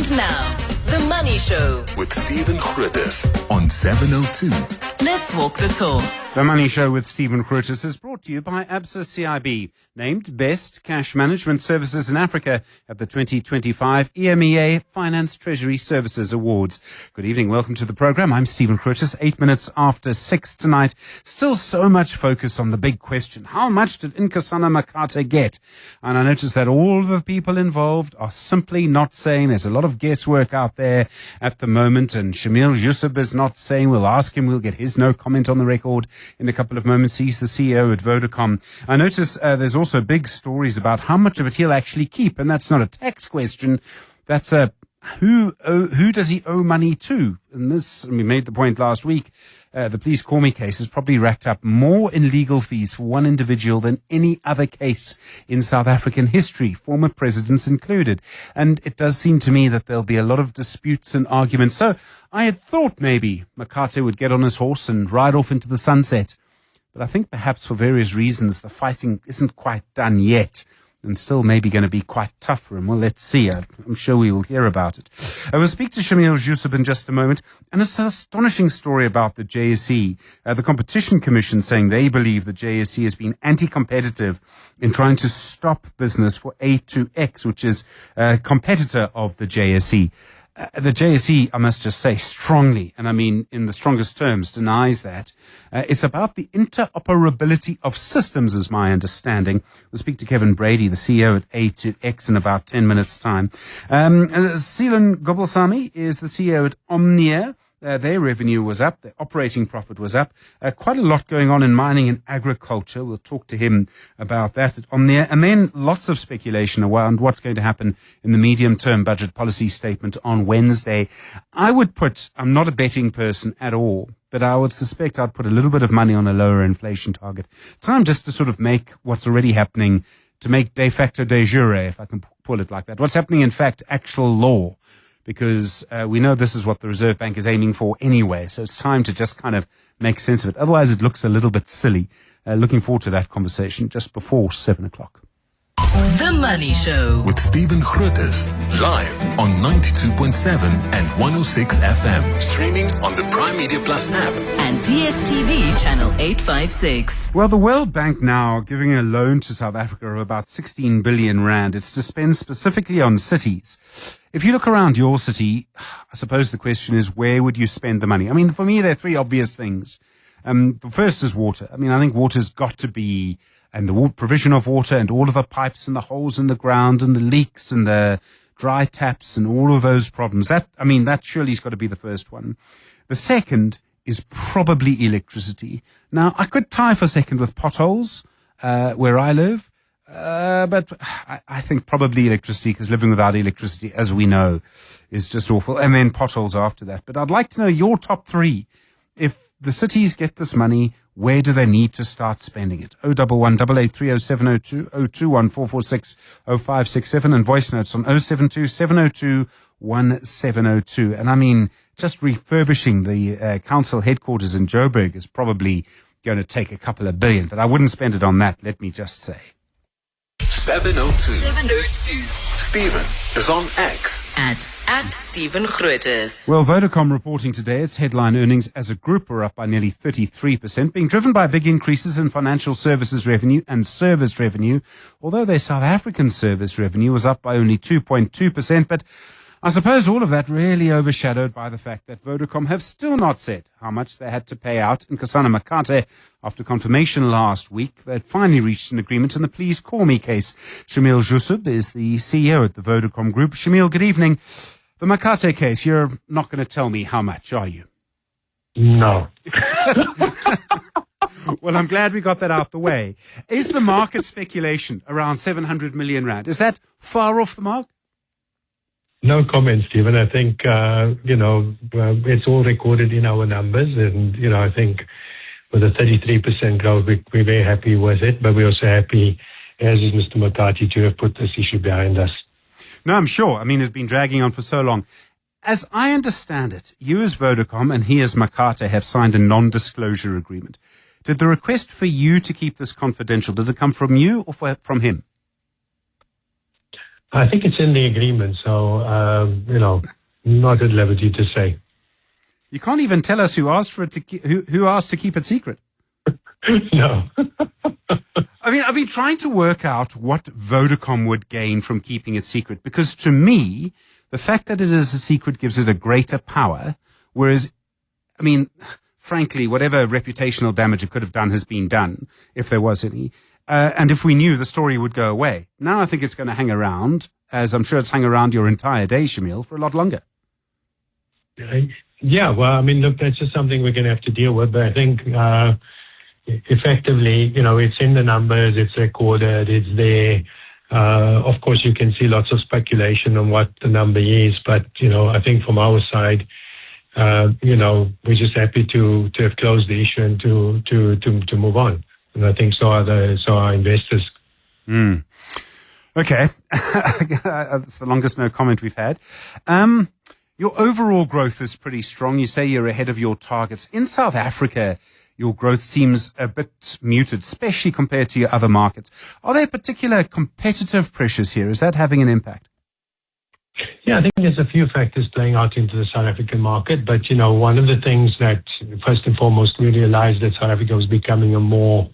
And now, The Money Show with Stephen Grootes on 702. Let's walk the talk. The Money Show with Stephen Grootes is brought to you by ABSA CIB, named Best Cash Management Services in Africa at the 2025 EMEA Finance Treasury Services Awards. Good evening. Welcome to the program. I'm Stephen Grootes, 8 minutes after 6 tonight. Still so much focus on the big question. How much did Nkosana Makate get? And I noticed that all the people involved are simply not saying. There's a lot of guesswork out there at the moment. And Shameel Joosub is not saying. We'll ask him. We'll get his no comment on the record in a couple of moments. He's the CEO at Vodacom. I notice there's also big stories about how much of it he'll actually keep, and that's not a tax question. That's a who does he owe money to? And this, we made the point last week. The Please Call Me case has probably racked up more in legal fees for one individual than any other case in South African history, former presidents included. And it does seem to me that there'll be a lot of disputes and arguments. So I had thought maybe Makate would get on his horse and ride off into the sunset. But I think perhaps for various reasons, the fighting isn't quite done yet and still maybe going to be quite tough for him. Well, let's see. I'm sure we will hear about it. I will speak to Shameel Joosub in just a moment. And it's an astonishing story about the JSE. The Competition Commission saying they believe the JSE has been anti-competitive in trying to stop business for A2X, which is a competitor of the JSE. The JSE, I must just say strongly, and I mean in the strongest terms, denies that. It's about the interoperability of systems, is my understanding. We'll speak to Kevin Brady, the CEO at A2X, in about 10 minutes' time. Seelan Gobelsamy is the CEO at Omnia. Their revenue was up, their operating profit was up. Quite a lot going on in mining and agriculture. We'll talk to him about that at Omnia. And then lots of speculation around what's going to happen in the medium-term budget policy statement on Wednesday. I'm not a betting person at all, but I would suspect I'd put a little bit of money on a lower inflation target. Time just to sort of make what's already happening, to make de facto de jure, if I can pull it like that. What's happening, in fact, actual law. Because we know this is what the Reserve Bank is aiming for anyway. So it's time to just kind of make sense of it. Otherwise, it looks a little bit silly. Looking forward to that conversation just before 7 o'clock. The Money Show With Stephen Grootes, live on 92.7 and 106 FM. Streaming on the Prime Media Plus app. and DSTV channel 856. Well, the World Bank now giving a loan to South Africa of about 16 billion rand. It's to spend specifically on cities. If you look around your city, I suppose the question is, where would you spend the money? I mean, for me, there are three obvious things. The first is water. I mean, I think water's got to be, and the provision of water and all of the pipes and the holes in the ground and the leaks and the dry taps and all of those problems. That surely's got to be the first one. The second is probably electricity. Now, I could tie for a second with potholes, where I live. But I think probably electricity, because living without electricity, as we know, is just awful. And then potholes after that. But I'd like to know your top three. If the cities get this money, where do they need to start spending it? 011 883 0702 021 446 0567 and voice notes on 072 702 1702. And I mean, just refurbishing the council headquarters in Joburg is probably going to take a couple of billion, but I wouldn't spend it on that, let me just say. 702. Stephen is on X. At Stephen Grootes. Well, Vodacom reporting today its headline earnings as a group were up by nearly 33%, being driven by big increases in financial services revenue and service revenue, although their South African service revenue was up by only 2.2%. But I suppose all of that really overshadowed by the fact that Vodacom have still not said how much they had to pay out Nkosana Makate after confirmation last week. They'd finally reached an agreement in the Please Call Me case. Shameel Joosub is the CEO at the Vodacom Group. Shameel, good evening. The Makate case, you're not going to tell me how much, are you? No. Well, I'm glad we got that out the way. Is the market speculation around 700 million rand? Is that far off the mark? No comment, Stephen. I think, it's all recorded in our numbers. And, I think with a 33% growth, we're very happy with it. But we're also happy, as is Mr. Makate, to have put this issue behind us. No, I'm sure. I mean, it's been dragging on for so long. As I understand it, you as Vodacom and he as Makate have signed a non-disclosure agreement. Did the request for you to keep this confidential, did it come from you or from him? I think it's in the agreement, so, not at liberty to say. You can't even tell us who asked for it who asked to keep it secret. No. I mean, I've been trying to work out what Vodacom would gain from keeping it secret, because to me, the fact that it is a secret gives it a greater power, whereas, I mean, frankly, whatever reputational damage it could have done has been done, if there was any. And if we knew, the story would go away. Now I think it's going to hang around, as I'm sure it's hung around your entire day, Shameel, for a lot longer. Yeah, well, I mean, look, that's just something we're going to have to deal with. But I think effectively, it's in the numbers, it's recorded, it's there. Of course, you can see lots of speculation on what the number is. But, I think from our side, we're just happy to have closed the issue and to move on. And I think so are investors. Okay. That's the longest no comment we've had. Your overall growth is pretty strong. You say you're ahead of your targets. In South Africa, your growth seems a bit muted, especially compared to your other markets. Are there particular competitive pressures here? Is that having an impact? Yeah, I think there's a few factors playing out into the South African market. But, one of the things that, first and foremost, we realized that South Africa was becoming a more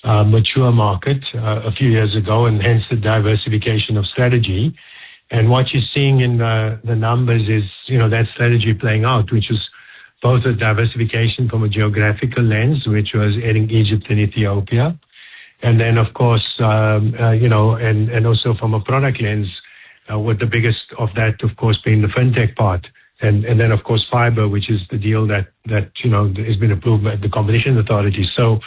mature market a few years ago, and hence the diversification of strategy. And what you're seeing in the numbers is, that strategy playing out, which is both a diversification from a geographical lens, which was adding Egypt and Ethiopia. And then, of course, and also from a product lens, with the biggest of that, of course, being the fintech part. And then, of course, fiber, which is the deal that has been approved by the competition authority. So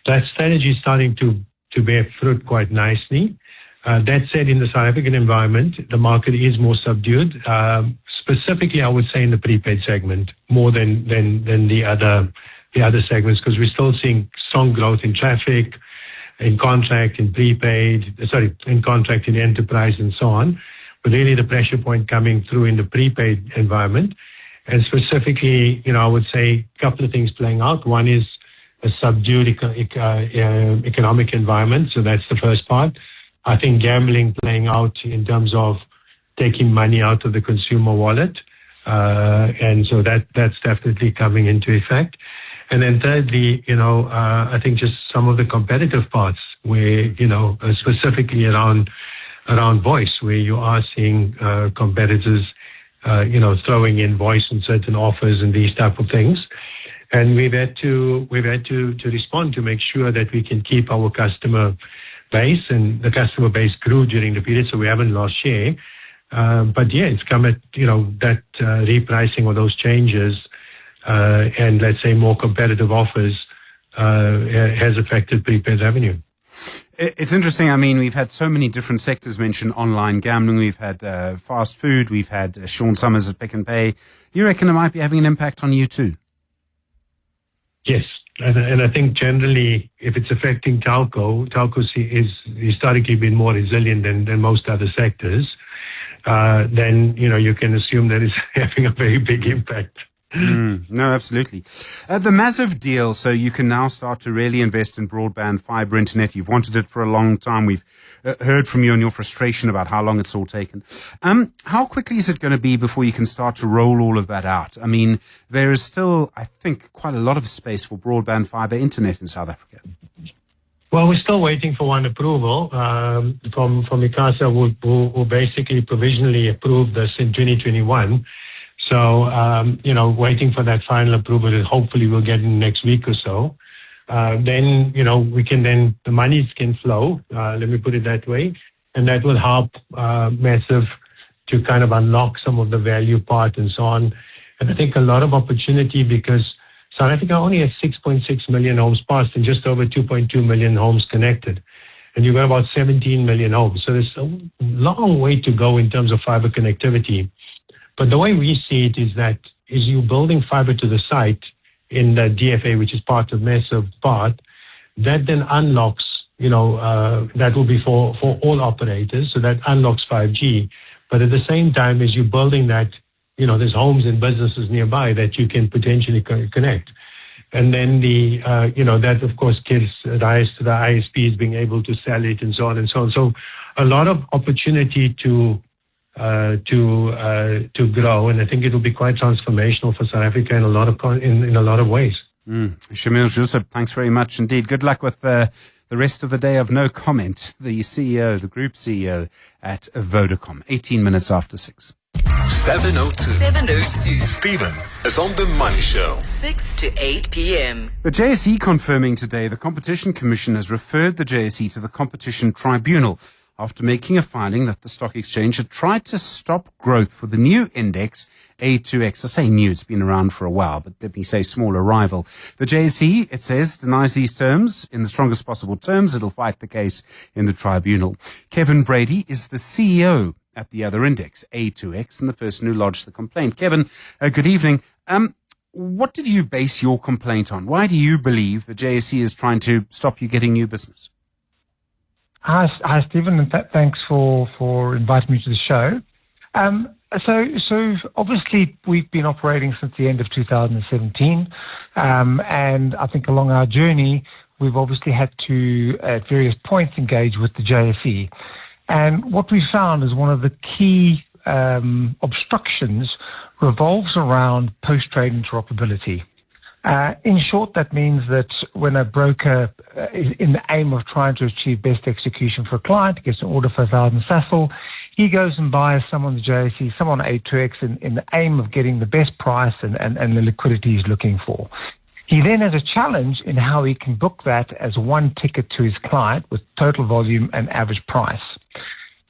that strategy is starting to bear fruit quite nicely. That said, in the South African environment, the market is more subdued. Specifically, I would say in the prepaid segment, more than the other segments, because we're still seeing strong growth in traffic, in contract, in contract, in enterprise, and so on. But really, the pressure point coming through in the prepaid environment, and specifically, I would say a couple of things playing out. One is a subdued economic environment, so that's the first part. I think gambling playing out in terms of taking money out of the consumer wallet. And so that's definitely coming into effect. And then thirdly, I think just some of the competitive parts where, specifically around voice, where you are seeing competitors, throwing in voice in certain offers and these type of things. And we've had to respond to make sure that we can keep our customer base, and the customer base grew during the period, so we haven't lost share. But yeah, it's come at, that repricing or those changes, and let's say more competitive offers, has affected prepaid revenue. It's interesting. I mean, we've had so many different sectors mentioned: online gambling, we've had fast food, we've had Sean Summers at Pick and Pay. You reckon it might be having an impact on you too? Yes. And I think generally, if it's affecting telco is historically been more resilient than most other sectors, then, you can assume that it's having a very big impact. No, absolutely. The massive deal, so you can now start to really invest in broadband fiber internet. You've wanted it for a long time. We've heard from you on your frustration about how long it's all taken. How quickly is it going to be before you can start to roll all of that out? I mean, there is still, I think, quite a lot of space for broadband fiber internet in South Africa. Well, we're still waiting for one approval from ICASA, who basically provisionally approved this in 2021. So, waiting for that final approval that hopefully we'll get in the next week or so. Then, the monies can flow, let me put it that way. And that will help Massive to kind of unlock some of the value part and so on. And I think a lot of opportunity, because South Africa only has 6.6 million homes passed and just over 2.2 million homes connected. And you've got about 17 million homes. So there's a long way to go in terms of fiber connectivity. But the way we see it is you building fiber to the site in the DFA, which is part of Massive part, that then unlocks, that will be for all operators. So that unlocks 5G. But at the same time, as you're building that, there's homes and businesses nearby that you can potentially connect. And then that of course gives rise to the ISPs being able to sell it and so on and so on. So a lot of opportunity to grow, and I think it will be quite transformational for South Africa in a lot of ways. Shameel Joosub, thanks very much indeed. Good luck with the rest of the day of no comment. The group CEO at Vodacom. 18 minutes after 6. 7:02. 7:02. Stephen is on the Money Show. 6 to 8 p.m. The JSE confirming today the Competition Commission has referred the JSE to the Competition Tribunal after making a finding that the stock exchange had tried to stop growth for the new index A2X. I say new, it's been around for a while, but let me say smaller rival. The JSE, it says, denies these terms in the strongest possible terms. It'll fight the case in the tribunal. Kevin Brady is the CEO at the other index, A2X, and the person who lodged the complaint. Kevin, good evening. What did you base your complaint on? Why do you believe the JSE is trying to stop you getting new business? Hi, Stephen, and thanks for inviting me to the show. So obviously we've been operating since the end of 2017, and I think along our journey we've obviously had to at various points engage with the JSE. And what we found is one of the key obstructions revolves around post-trade interoperability. In short, that means that when a broker is in the aim of trying to achieve best execution for a client, gets an order for 1,000 SASL, he goes and buys some on the JSE, some on A2X in the aim of getting the best price and the liquidity he's looking for. He then has a challenge in how he can book that as one ticket to his client with total volume and average price.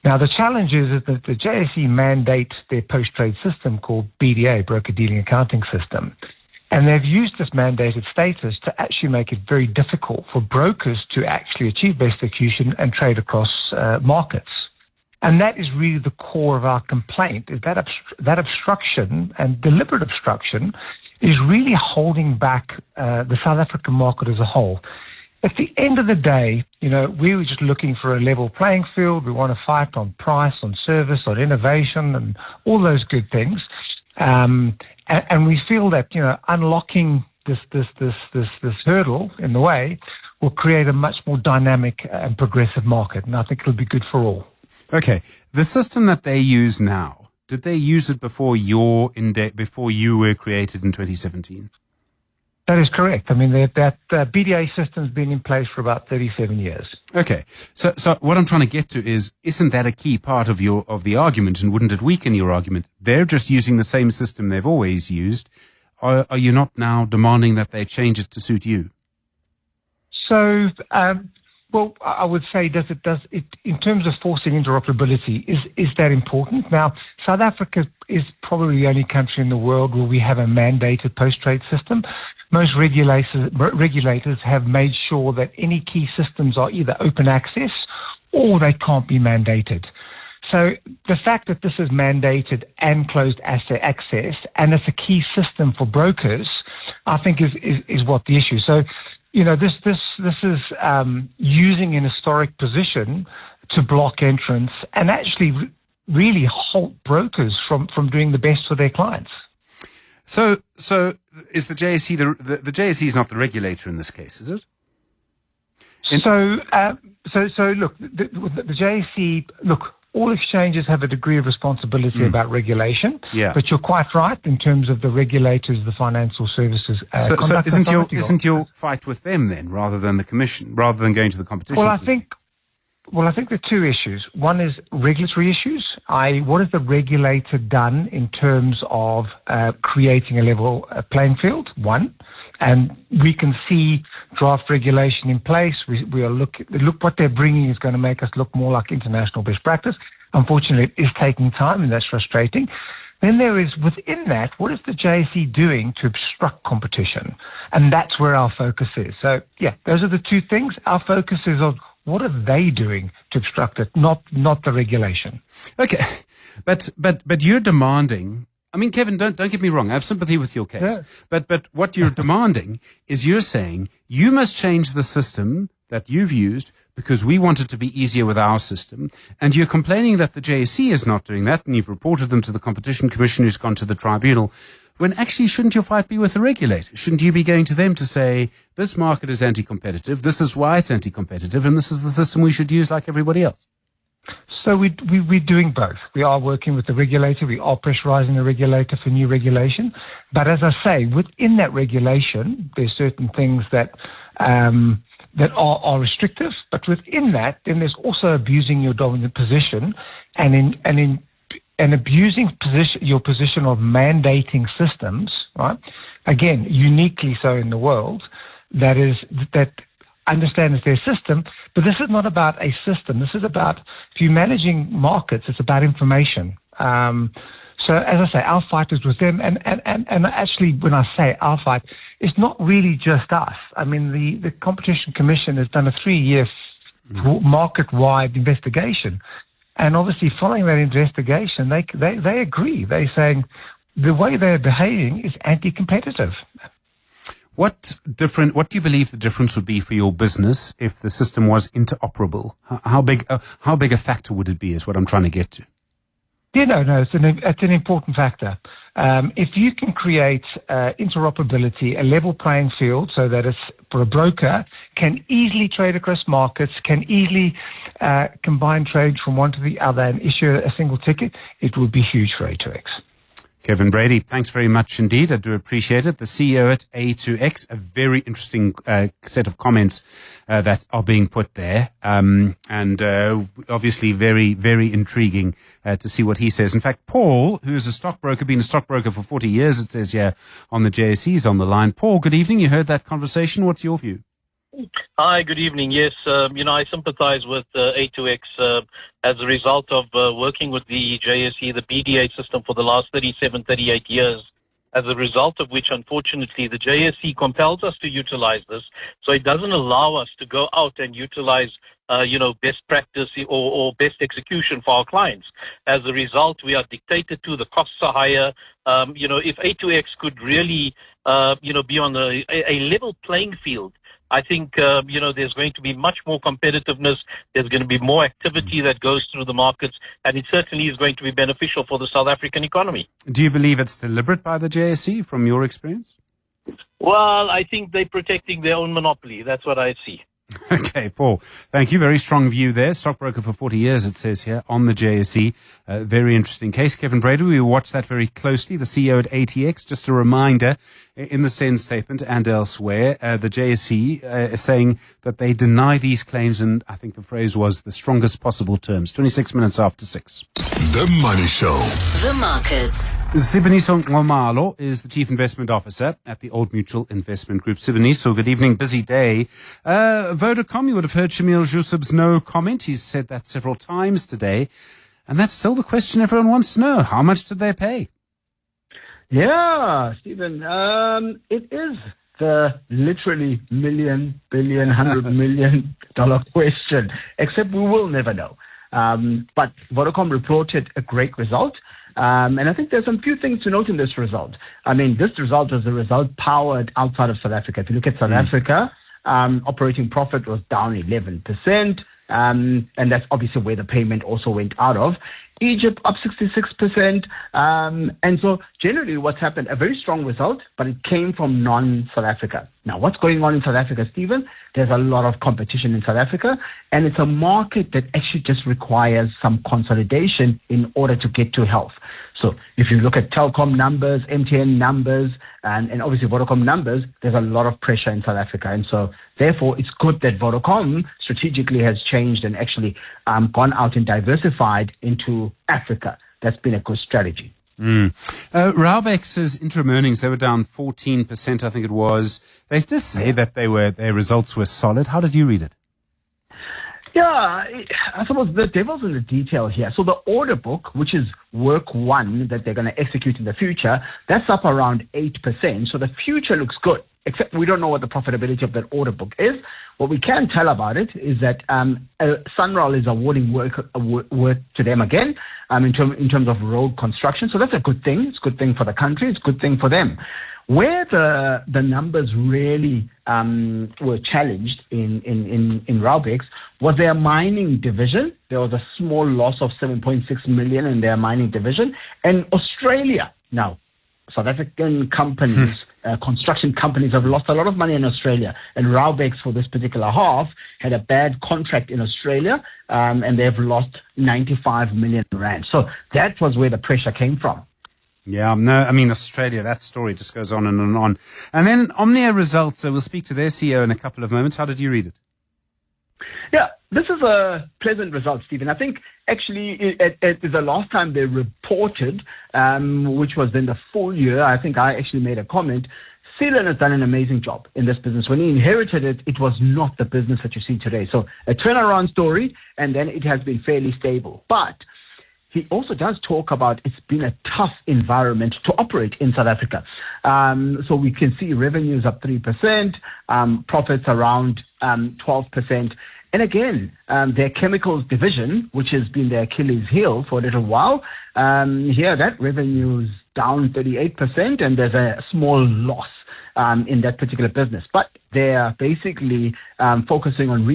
Now, the challenge is that the JSE mandates their post-trade system called BDA, Broker Dealing Accounting System. And they've used this mandated status to actually make it very difficult for brokers to actually achieve best execution and trade across markets. And that is really the core of our complaint, is that obstruction and deliberate obstruction is really holding back the South African market as a whole. At the end of the day, we were just looking for a level playing field. We want to fight on price, on service, on innovation, and all those good things. And we feel that, unlocking this hurdle in the way will create a much more dynamic and progressive market. And I think it'll be good for all. Okay. The system that they use now, did they use it before before you were created in 2017? That is correct. I mean, that BDA system's been in place for about 37 years. Okay. So what I'm trying to get to is, isn't that a key part of the argument, and wouldn't it weaken your argument? They're just using the same system they've always used. Are you not now demanding that they change it to suit you? So, well, I would say, does it in terms of forcing interoperability, is that important? Now, South Africa is probably the only country in the world where we have a mandated post-trade system. Most regulators have made sure that any key systems are either open access or they can't be mandated. So the fact that this is mandated and closed access, and it's a key system for brokers, I think is what the issue. So, this is using an historic position to block entrance and actually really halt brokers from doing the best for their clients. So is the JSE the JSE is not the regulator in this case, is it? So look, the JSE, all exchanges have a degree of responsibility about regulation. Yeah. But you're quite right in terms of the regulators, the financial services. So isn't your fight with them then, rather than the commission, rather than going to the competition? Well, I think there are two issues. One is regulatory issues. What has the regulator done in terms of creating a level playing field? One. And we can see draft regulation in place. We are look what they're bringing is going to make us look more like international best practice. Unfortunately, it is taking time, and that's frustrating. Then there is, within that, what is the JSE doing to obstruct competition? And that's where our focus is. So, yeah, those are the two things. Our focus is on what are they doing to obstruct it, not the regulation. Okay, but you're demanding. I mean, Kevin, don't get me wrong. I have sympathy with your case. Yeah. But what you're demanding is you're saying you must change the system that you've used because we want it to be easier with our system. And you're complaining that the JSE is not doing that, and you've reported them to the Competition Commission, who's gone to the tribunal, when actually shouldn't your fight be with the regulator? Shouldn't you be going to them to say, this market is anti-competitive, this is why it's anti-competitive, and this is the system we should use like everybody else? So we're doing both. We are working with the regulator. We are pressurizing the regulator for new regulation. But as I say, within that regulation, there's certain things that are restrictive. But within that, then there's also abusing your dominant position and abusing your position of mandating systems, right? Again, uniquely so in the world, that understand it's their system, but this is not about a system. This is about, if you're managing markets, it's about information. So as I say, our fight is with them, and actually when I say our fight, it's not really just us. I mean, the Competition Commission has done a 3-year market-wide investigation, and obviously following that investigation, they agree. They're saying the way they're behaving is anti-competitive. What do you believe the difference would be for your business if the system was interoperable? How big a factor would it be is what I'm trying to get to. Yeah, no, it's an important factor. If you can create interoperability, a level playing field, so that it's for a broker can easily trade across markets, can easily combine trades from one to the other and issue a single ticket, it would be huge for A2X. Kevin Brady, thanks very much indeed. I do appreciate it. The CEO at A2X, a very interesting set of comments that are being put there. And obviously very, very intriguing to see what he says. In fact, Paul, who is a stockbroker, been a stockbroker for 40 years, it says here on the JSE, is on the line. Paul, good evening. You heard that conversation. What's your view? Hi, good evening. Yes, I sympathize with A2X as a result of working with the JSE, the BDA system for the last 37, 38 years, as a result of which, unfortunately, the JSE compels us to utilize this. So it doesn't allow us to go out and utilize, best practice or best execution for our clients. As a result, we are dictated to, the costs are higher. If A2X could really, be on a level playing field, I think, there's going to be much more competitiveness. There's going to be more activity that goes through the markets, and it certainly is going to be beneficial for the South African economy. Do you believe it's deliberate by the JSE from your experience? Well, I think they're protecting their own monopoly. That's what I see. Okay, Paul, thank you. Very strong view there. Stockbroker for 40 years, it says here, on the JSE. Very interesting case. Kevin Brady, we will watch that very closely. The CEO at ATX, just a reminder, in the SEND statement and elsewhere, the JSE is saying that they deny these claims, and I think the phrase was the strongest possible terms. 26 minutes after 6. The Money Show. The markets. Siboniso Ngomalo is the Chief Investment Officer at the Old Mutual Investment Group. Siboniso, good evening. Busy day. Vodacom, you would have heard Shameel Joosub's no comment. He's said that several times today. And that's still the question everyone wants to know. How much did they pay? Yeah, Stephen, it is the literally million, billion, $100 million question, except we will never know. But Vodacom reported a great result. And I think there's some few things to note in this result. I mean, this result was a result powered outside of South Africa. If you look at South Africa, operating profit was down 11%. And that's obviously where the payment also went out of. Egypt up 66%. And so generally what's happened, a very strong result, but it came from non-South Africa. Now, what's going on in South Africa, Stephen? There's a lot of competition in South Africa, and it's a market that actually just requires some consolidation in order to get to health. So if you look at Telkom numbers, MTN numbers, and obviously Vodacom numbers, there's a lot of pressure in South Africa. And so therefore, it's good that Vodacom strategically has changed and actually gone out and diversified into Africa. That's been a good strategy. Raubex's interim earnings, they were down 14%, I think it was. They did say that their results were solid. How did you read it? Yeah, I suppose the devil's in the detail here. So the order book, which is work one that they're going to execute in the future, that's up around 8%. So the future looks good, except we don't know what the profitability of that order book is. What we can tell about it is that Sunrail is awarding work to them again in terms of road construction. So that's a good thing. It's a good thing for the country. It's a good thing for them. Where the numbers really were challenged in Raubex was their mining division. There was a small loss of 7.6 million in their mining division. And Australia, now, South African companies construction companies have lost a lot of money in Australia. And Raubex, for this particular half, had a bad contract in Australia, and they've lost 95 million rand. So that was where the pressure came from. Yeah, no, I mean, Australia, that story just goes on and on and on. And then Omnia results, we'll speak to their CEO in a couple of moments. How did you read it? Yeah, this is a pleasant result, Stephen. I think actually it is the last time they reported, which was then the full year. I think I actually made a comment. Seelan has done an amazing job in this business. When he inherited it, it was not the business that you see today. So a turnaround story, and then it has been fairly stable. But he also does talk about it's been a tough environment to operate in South Africa. So we can see revenues up 3%, profits around 12%. And again, their chemicals division, which has been their Achilles heel for a little while, here that revenue's down 38%, and there's a small loss in that particular business. But they're basically focusing on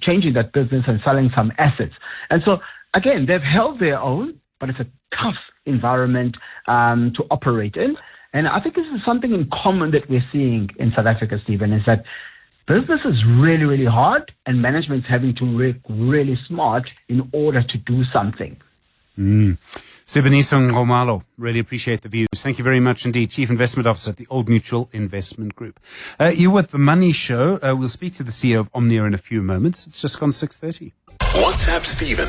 changing that business and selling some assets. And so, again, they've held their own, but it's a tough environment to operate in. And I think this is something in common that we're seeing in South Africa, Stephen, is that business is really, really hard, and management's having to work really smart in order to do something. Siboniso Ngomalo, really appreciate the views. Thank you very much indeed. Chief Investment Officer at the Old Mutual Investment Group. You're with The Money Show. We'll speak to the CEO of Omnia in a few moments. It's just gone 6:30. WhatsApp Stephen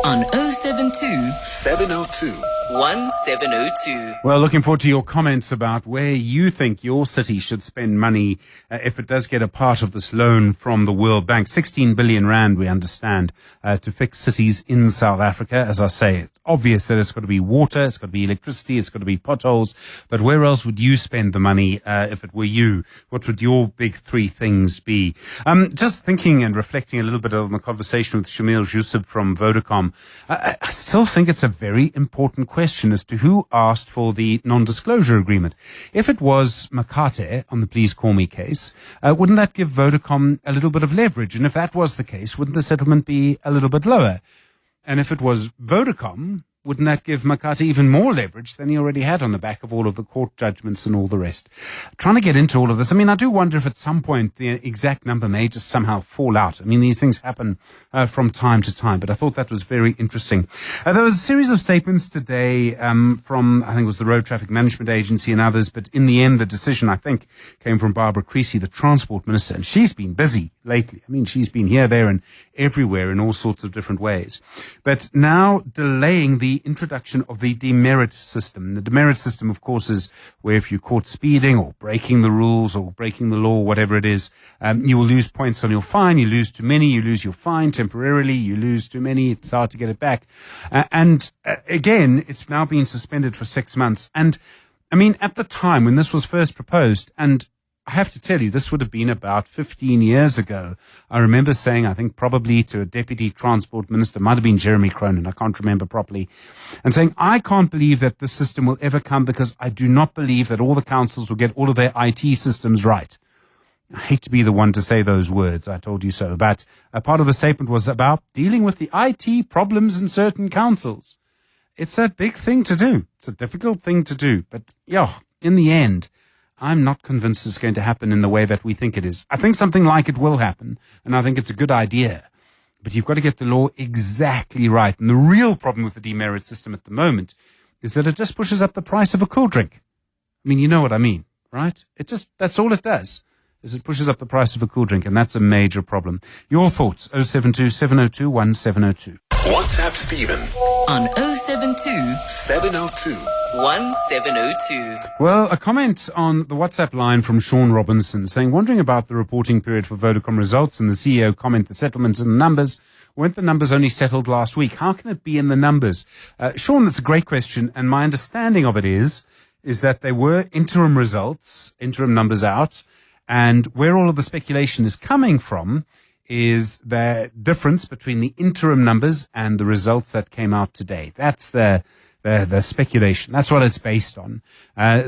On 072 702 1702. Well, looking forward to your comments about where you think your city should spend money if it does get a part of this loan from the World Bank. 16 billion rand, we understand, to fix cities in South Africa. As I say, it's obvious that it's got to be water, it's got to be electricity, it's got to be potholes. But where else would you spend the money if it were you? What would your big three things be? Just thinking and reflecting a little bit on the conversation with Shameel Joosub from Vodacom, I still think it's a very important question as to who asked for the non-disclosure agreement. If it was Makate on the Please Call Me case, wouldn't that give Vodacom a little bit of leverage? And if that was the case, wouldn't the settlement be a little bit lower? And if it was Vodacom, wouldn't that give Makate even more leverage than he already had on the back of all of the court judgments and all the rest? Trying to get into all of this, I mean, I do wonder if at some point the exact number may just somehow fall out. I mean, these things happen from time to time, but I thought that was very interesting. There was a series of statements today from, I think it was the Road Traffic Management Agency and others, but in the end, the decision, I think, came from Barbara Creasy, the Transport Minister, and she's been busy lately. I mean, she's been here, there, and everywhere in all sorts of different ways. But now delaying the introduction of the demerit system. The demerit system, of course, is where if you're caught speeding or breaking the rules or breaking the law, whatever it is, you will lose points on your fine. You lose too many, you lose your fine temporarily. You lose too many, it's hard to get it back. Again, it's now been suspended for 6 months. And I mean, at the time when this was first proposed, and I have to tell you, this would have been about 15 years ago. I remember saying, I think probably to a deputy transport minister, might have been Jeremy Cronin, I can't remember properly, and saying, I can't believe that this system will ever come because I do not believe that all the councils will get all of their IT systems right. I hate to be the one to say those words, I told you so, but a part of the statement was about dealing with the IT problems in certain councils. It's a big thing to do. It's a difficult thing to do, but yeah, in the end, I'm not convinced it's going to happen in the way that we think it is. I think something like it will happen, and I think it's a good idea. But you've got to get the law exactly right. And the real problem with the demerit system at the moment is that it just pushes up the price of a cool drink. I mean, you know what I mean, right? That's all it does, is it pushes up the price of a cool drink, and that's a major problem. Your thoughts, 072 702 1702. WhatsApp Stephen On 072 702 1702. Well, a comment on the WhatsApp line from Sean Robinson saying, wondering about the reporting period for Vodacom results, and the CEO comment the settlements and the numbers. Weren't the numbers only settled last week? How can it be in the numbers? Sean, that's a great question, and my understanding of it is that there were interim results, interim numbers out, and where all of the speculation is coming from is the difference between the interim numbers and the results that came out today. That's the speculation. That's what it's based on.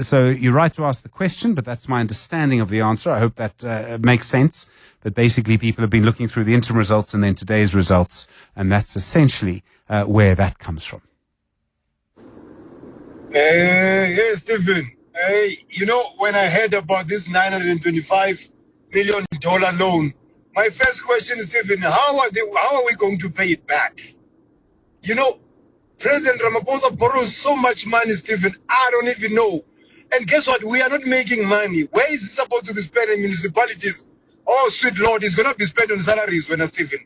So you're right to ask the question, but that's my understanding of the answer. I hope that makes sense. That basically people have been looking through the interim results and then today's results, and that's essentially where that comes from. Yes, Stephen. When I heard about this $925 million loan, my first question is, Stephen, how are we going to pay it back? President Ramaphosa borrows so much money, Stephen, I don't even know. And guess what? We are not making money. Where is it supposed to be spent in municipalities? Oh, sweet Lord, it's going to be spent on salaries, Stephen.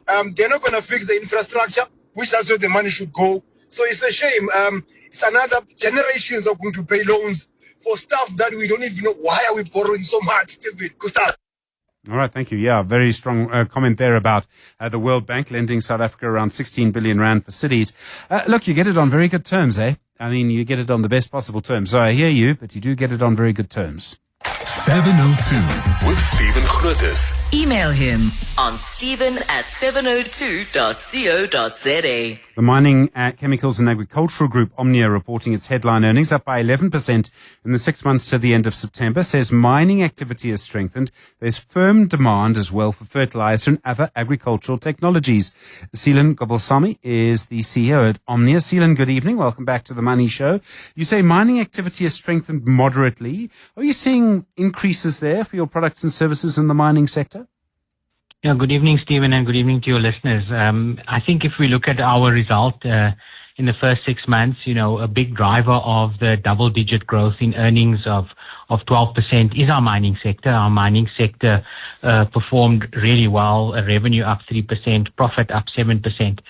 They're not going to fix the infrastructure, which that's where the money should go. So it's a shame. It's another generations are going to pay loans for stuff that we don't even know. Why are we borrowing so much, Stephen? Gustav. All right, thank you. Yeah, very strong comment there about the World Bank lending South Africa around 16 billion rand for cities. Look, you get it on very good terms, eh? I mean, you get it on the best possible terms. So I hear you, but you do get it on very good terms. 702 with Stephen Grootes. Email him on stephen@702.co.za. The mining, chemicals and agricultural group Omnia, reporting its headline earnings up by 11% in the 6 months to the end of September, says mining activity has strengthened. There's firm demand as well for fertilizer and other agricultural technologies. Seelan Gobalsamy is the CEO at Omnia. Seelan, good evening. Welcome back to the Money Show. You say mining activity has strengthened moderately. Are you seeing increases there for your products and services in the mining sector? Yeah, good evening, Stephen, and good evening to your listeners. I think if we look at our result in the first 6 months, a big driver of the double-digit growth in earnings of 12% is our mining sector. Our mining sector performed really well, revenue up 3%, profit up 7%.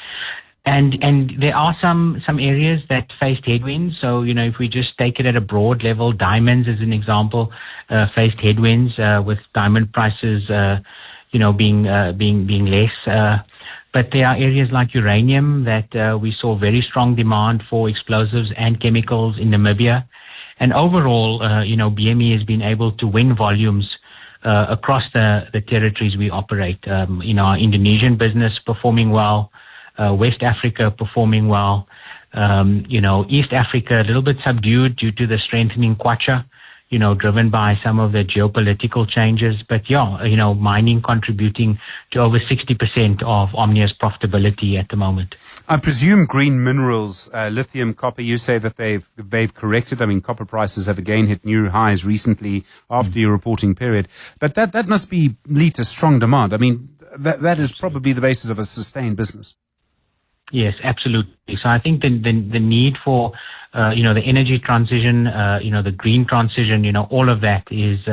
And there are some areas that faced headwinds. So, if we just take it at a broad level, diamonds as an example, faced headwinds with diamond prices being less. But there are areas like uranium that we saw very strong demand for explosives and chemicals in Namibia. And overall, BME has been able to win volumes across the territories we operate. Our Indonesian business performing well, West Africa performing well, East Africa a little bit subdued due to the strengthening kwacha, driven by some of the geopolitical changes. But mining contributing to over 60% of Omnia's profitability at the moment. I presume green minerals, lithium, copper, you say that they've corrected. I mean, copper prices have again hit new highs recently after your reporting period. But that must lead to strong demand. I mean, that is probably the basis of a sustained business. Yes, absolutely. So I think the need for the energy transition, the green transition, all of that is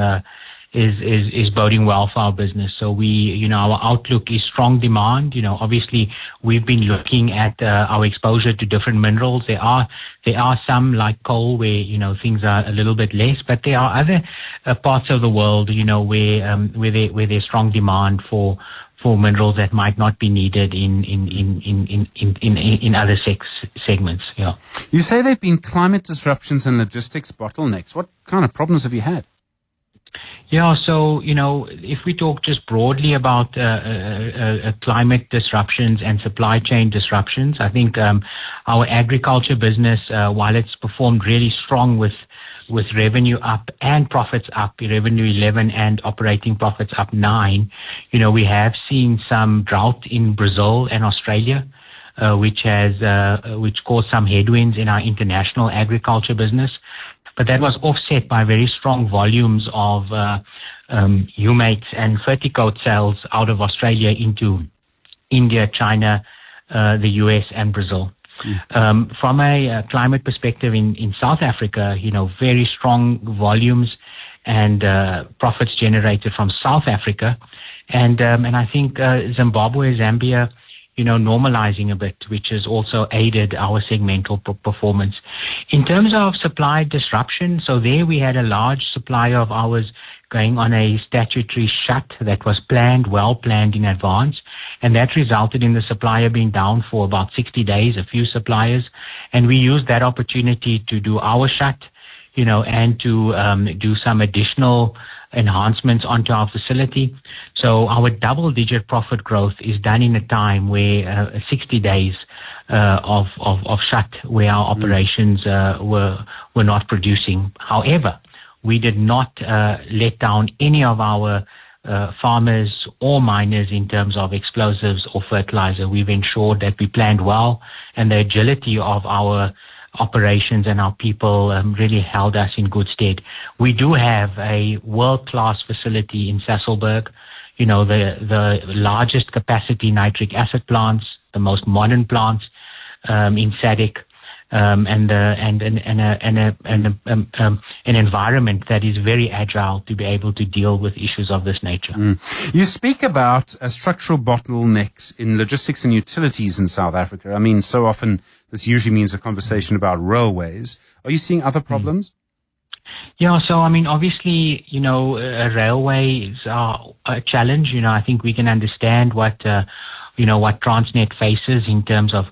boding well for our business. So our outlook is strong demand. Obviously we've been looking at our exposure to different minerals. There are some like coal where things are a little bit less, but there are other parts of the world where there's strong demand for minerals that might not be needed in other segments. Yeah. You say there have been climate disruptions and logistics bottlenecks. What kind of problems have you had? Yeah, so if we talk just broadly about climate disruptions and supply chain disruptions, I think our agriculture business, while it's performed really strong with revenue up and profits up, revenue 11 and operating profits up 9. We have seen some drought in Brazil and Australia, which caused some headwinds in our international agriculture business. But that was offset by very strong volumes of humates and Ferticoat sales out of Australia into India, China, the US and Brazil. From a climate perspective in South Africa, very strong volumes and profits generated from South Africa. And I think Zimbabwe, Zambia, normalizing a bit, which has also aided our segmental performance. In terms of supply disruption, so there we had a large supplier of ours going on a statutory shut that was well planned in advance. And that resulted in the supplier being down for about 60 days, a few suppliers. And we used that opportunity to do our shut, and to do some additional enhancements onto our facility. So our double-digit profit growth is done in a time where 60 days of shut, where our operations were not producing. However, we did not let down any of our farmers or miners in terms of explosives or fertilizer. We've ensured that we planned well, and the agility of our operations and our people really held us in good stead. We do have a world-class facility in Sasolburg, the largest capacity nitric acid plants, the most modern plants in SADC, and an environment that is very agile to be able to deal with issues of this nature. You speak about structural bottlenecks in logistics and utilities in South Africa. I mean, so often this usually means a conversation about railways. Are you seeing other problems? Yeah, so I mean, obviously, railways are a challenge. I think we can understand what Transnet faces in terms of,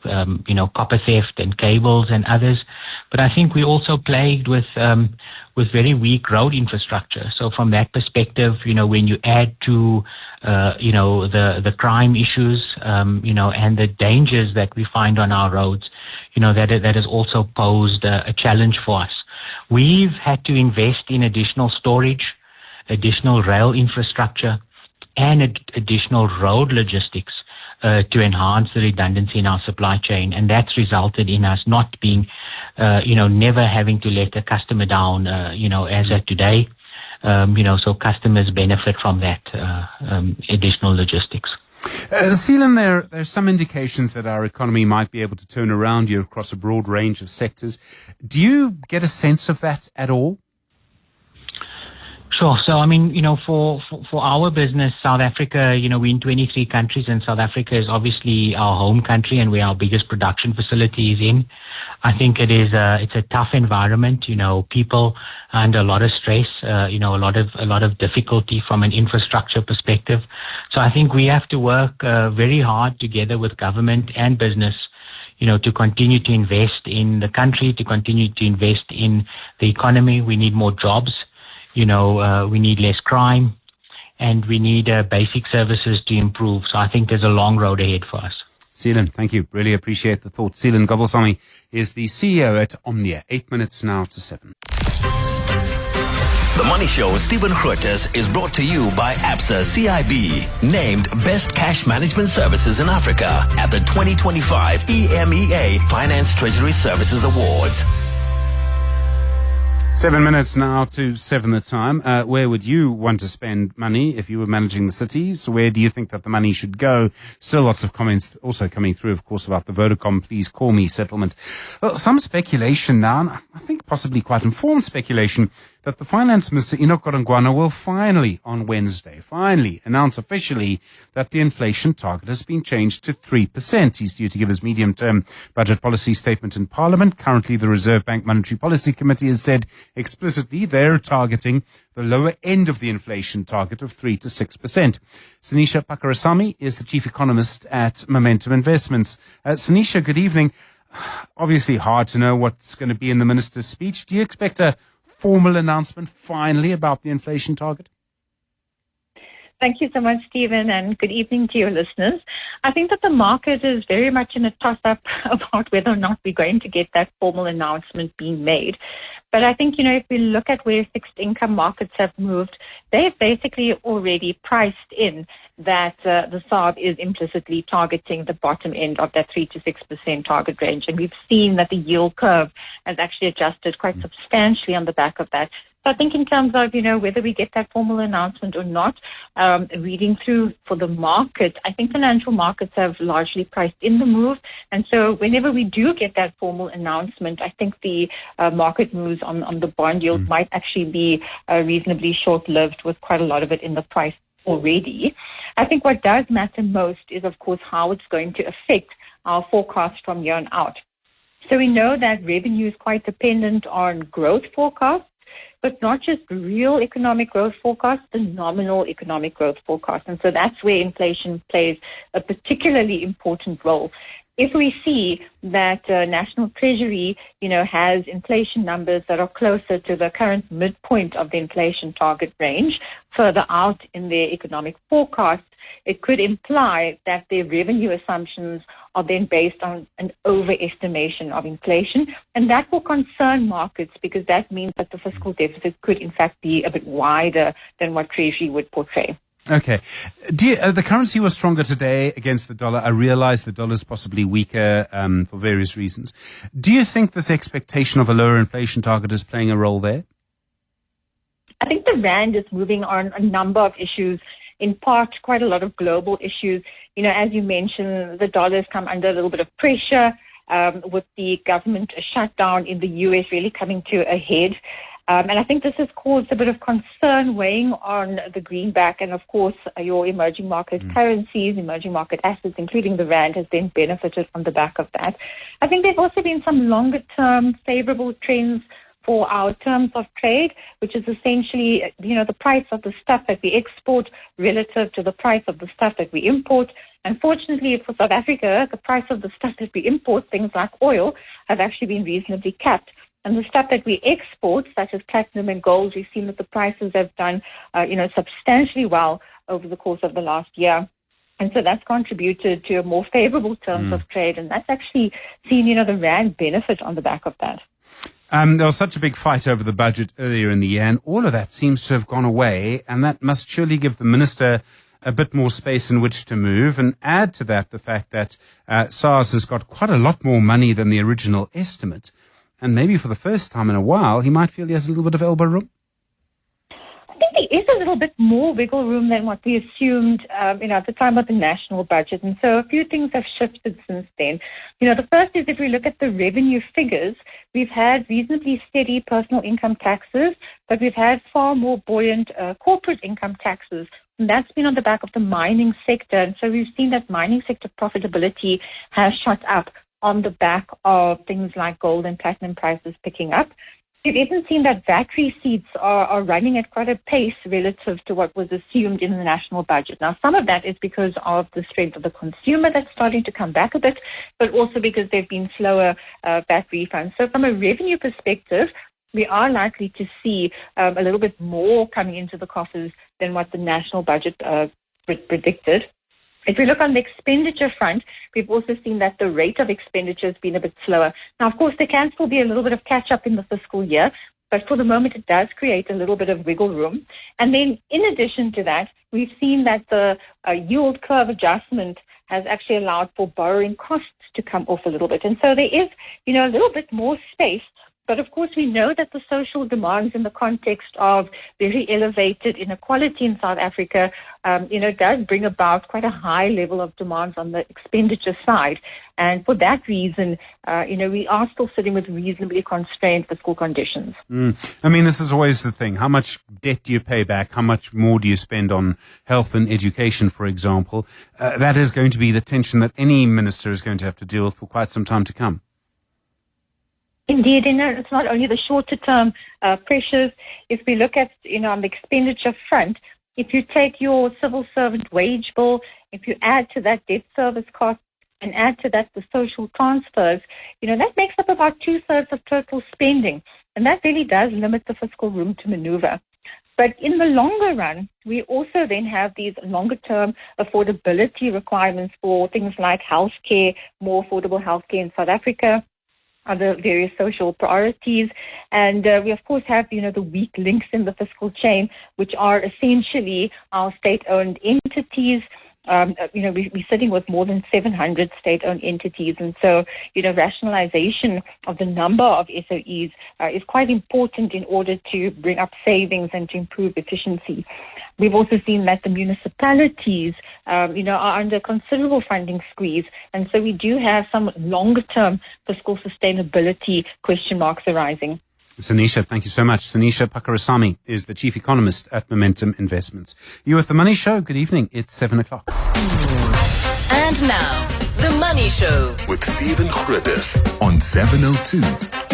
copper theft and cables and others. But I think we're also plagued with very weak road infrastructure. So from that perspective, when you add to, the crime issues, and the dangers that we find on our roads, that has also posed a challenge for us. We've had to invest in additional storage, additional rail infrastructure, and additional road logistics to enhance the redundancy in our supply chain. And that's resulted in us not being, never having to let a customer down, as at today. So customers benefit from that additional logistics. Seelan, there's some indications that our economy might be able to turn around here across a broad range of sectors. Do you get a sense of that at all? Sure. So, I mean, for our business, South Africa, we're in 23 countries, and South Africa is obviously our home country and where our biggest production facility is in. I think it's a tough environment. People under a lot of stress, a lot of difficulty from an infrastructure perspective. So I think we have to work very hard together with government and business, to continue to invest in the country, to continue to invest in the economy. We need more jobs. We need less crime, and we need basic services to improve. So I think there's a long road ahead for us. Seelan, thank you. Really appreciate the thought. Seelan Gobelsamy is the CEO at Omnia. 8 minutes now to 7. The Money Show with Stephen Grootes is brought to you by Absa CIB, named Best Cash Management Services in Africa at the 2025 EMEA Finance Treasury Services Awards. 7 minutes now to 7 the time. Where would you want to spend money if you were managing the cities? Where do you think that the money should go? Still lots of comments also coming through, of course, about the Vodacom Please Call Me settlement. Well, some speculation now, and I think possibly quite informed speculation, that the Finance Minister, Enoch Godongwana, will finally, on Wednesday, announce officially that the inflation target has been changed to 3%. He's due to give his medium-term budget policy statement in Parliament. Currently, the Reserve Bank Monetary Policy Committee has said explicitly they're targeting the lower end of the inflation target of 3 to 6%. Sanisha Pakarasamy is the chief economist at Momentum Investments. Sanisha, good evening. Obviously hard to know what's going to be in the minister's speech. Do you expect a formal announcement finally about the inflation target? Thank you so much, Stephen, and good evening to your listeners. I think that the market is very much in a toss-up about whether or not we're going to get that formal announcement being made. But I think, if we look at where fixed income markets have moved, they've basically already priced in that the SARB is implicitly targeting the bottom end of that 3 to 6% target range. And we've seen that the yield curve has actually adjusted quite substantially on the back of that. So I think in terms of, whether we get that formal announcement or not, reading through for the market, I think financial markets have largely priced in the move. And so whenever we do get that formal announcement, I think the market moves on the bond yield might actually be reasonably short-lived, with quite a lot of it in the price already. I think what does matter most is, of course, how it's going to affect our forecast from here on out. So we know that revenue is quite dependent on growth forecasts, but not just real economic growth forecasts, the nominal economic growth forecast. And so that's where inflation plays a particularly important role. If we see that National Treasury, has inflation numbers that are closer to the current midpoint of the inflation target range further out in their economic forecast, it could imply that their revenue assumptions are then based on an overestimation of inflation. And that will concern markets, because that means that the fiscal deficit could in fact be a bit wider than what Treasury would portray. Okay. The currency was stronger today against the dollar. I realize the dollar is possibly weaker for various reasons. Do you think this expectation of a lower inflation target is playing a role there? I think the rand is moving on a number of issues, in part quite a lot of global issues. As you mentioned, the dollar has come under a little bit of pressure with the government shutdown in the US really coming to a head. And I think this has caused a bit of concern weighing on the greenback, and of course your emerging market currencies, emerging market assets, including the rand, has then benefited on the back of that. I think there's also been some longer term favorable trends for our terms of trade, which is essentially, the price of the stuff that we export relative to the price of the stuff that we import. Unfortunately for South Africa, the price of the stuff that we import, things like oil, have actually been reasonably capped. And the stuff that we export, such as platinum and gold, we've seen that the prices have done, substantially well over the course of the last year. And so that's contributed to a more favorable terms of trade. And that's actually seen, the rand benefit on the back of that. There was such a big fight over the budget earlier in the year, and all of that seems to have gone away. And that must surely give the minister a bit more space in which to move, and add to that the fact that SARS has got quite a lot more money than the original estimate. And maybe for the first time in a while, he might feel he has a little bit of elbow room. I think there is a little bit more wiggle room than what we assumed, at the time of the national budget. And so a few things have shifted since then. The first is if we look at the revenue figures, we've had reasonably steady personal income taxes, but we've had far more buoyant corporate income taxes. And that's been on the back of the mining sector. And so we've seen that mining sector profitability has shot up on the back of things like gold and platinum prices picking up. We've even seen that VAT receipts are running at quite a pace relative to what was assumed in the national budget. Now, some of that is because of the strength of the consumer that's starting to come back a bit, but also because there have been slower VAT refunds. So from a revenue perspective, we are likely to see a little bit more coming into the coffers than what the national budget predicted. If we look on the expenditure front, we've also seen that the rate of expenditure has been a bit slower. Now, of course, there can still be a little bit of catch-up in the fiscal year, but for the moment it does create a little bit of wiggle room. And then in addition to that, we've seen that the yield curve adjustment has actually allowed for borrowing costs to come off a little bit. And so there is, a little bit more space. But of course, we know that the social demands in the context of very elevated inequality in South Africa, does bring about quite a high level of demands on the expenditure side. And for that reason, we are still sitting with reasonably constrained fiscal conditions. I mean, this is always the thing. How much debt do you pay back? How much more do you spend on health and education, for example? That is going to be the tension that any minister is going to have to deal with for quite some time to come. Indeed, it's not only the shorter term pressures. If we look at, on the expenditure front, if you take your civil servant wage bill, if you add to that debt service costs and add to that the social transfers, that makes up about 2/3 of total spending. And that really does limit the fiscal room to maneuver. But in the longer run, we also then have these longer term affordability requirements for things like healthcare, more affordable healthcare in South Africa, other various social priorities. And we, of course, have, the weak links in the fiscal chain, which are essentially our state-owned entities. We're sitting with more than 700 state-owned entities. And so, rationalization of the number of SOEs is quite important in order to bring up savings and to improve efficiency. We've also seen that the municipalities, are under considerable funding squeeze. And so we do have some longer-term fiscal sustainability question marks arising. Sanisha, thank you so much. Sanisha Pakarasamy is the Chief Economist at Momentum Investments. You're with The Money Show. Good evening. It's 7 o'clock. And now, The Money Show with Stephen Grootes on 702.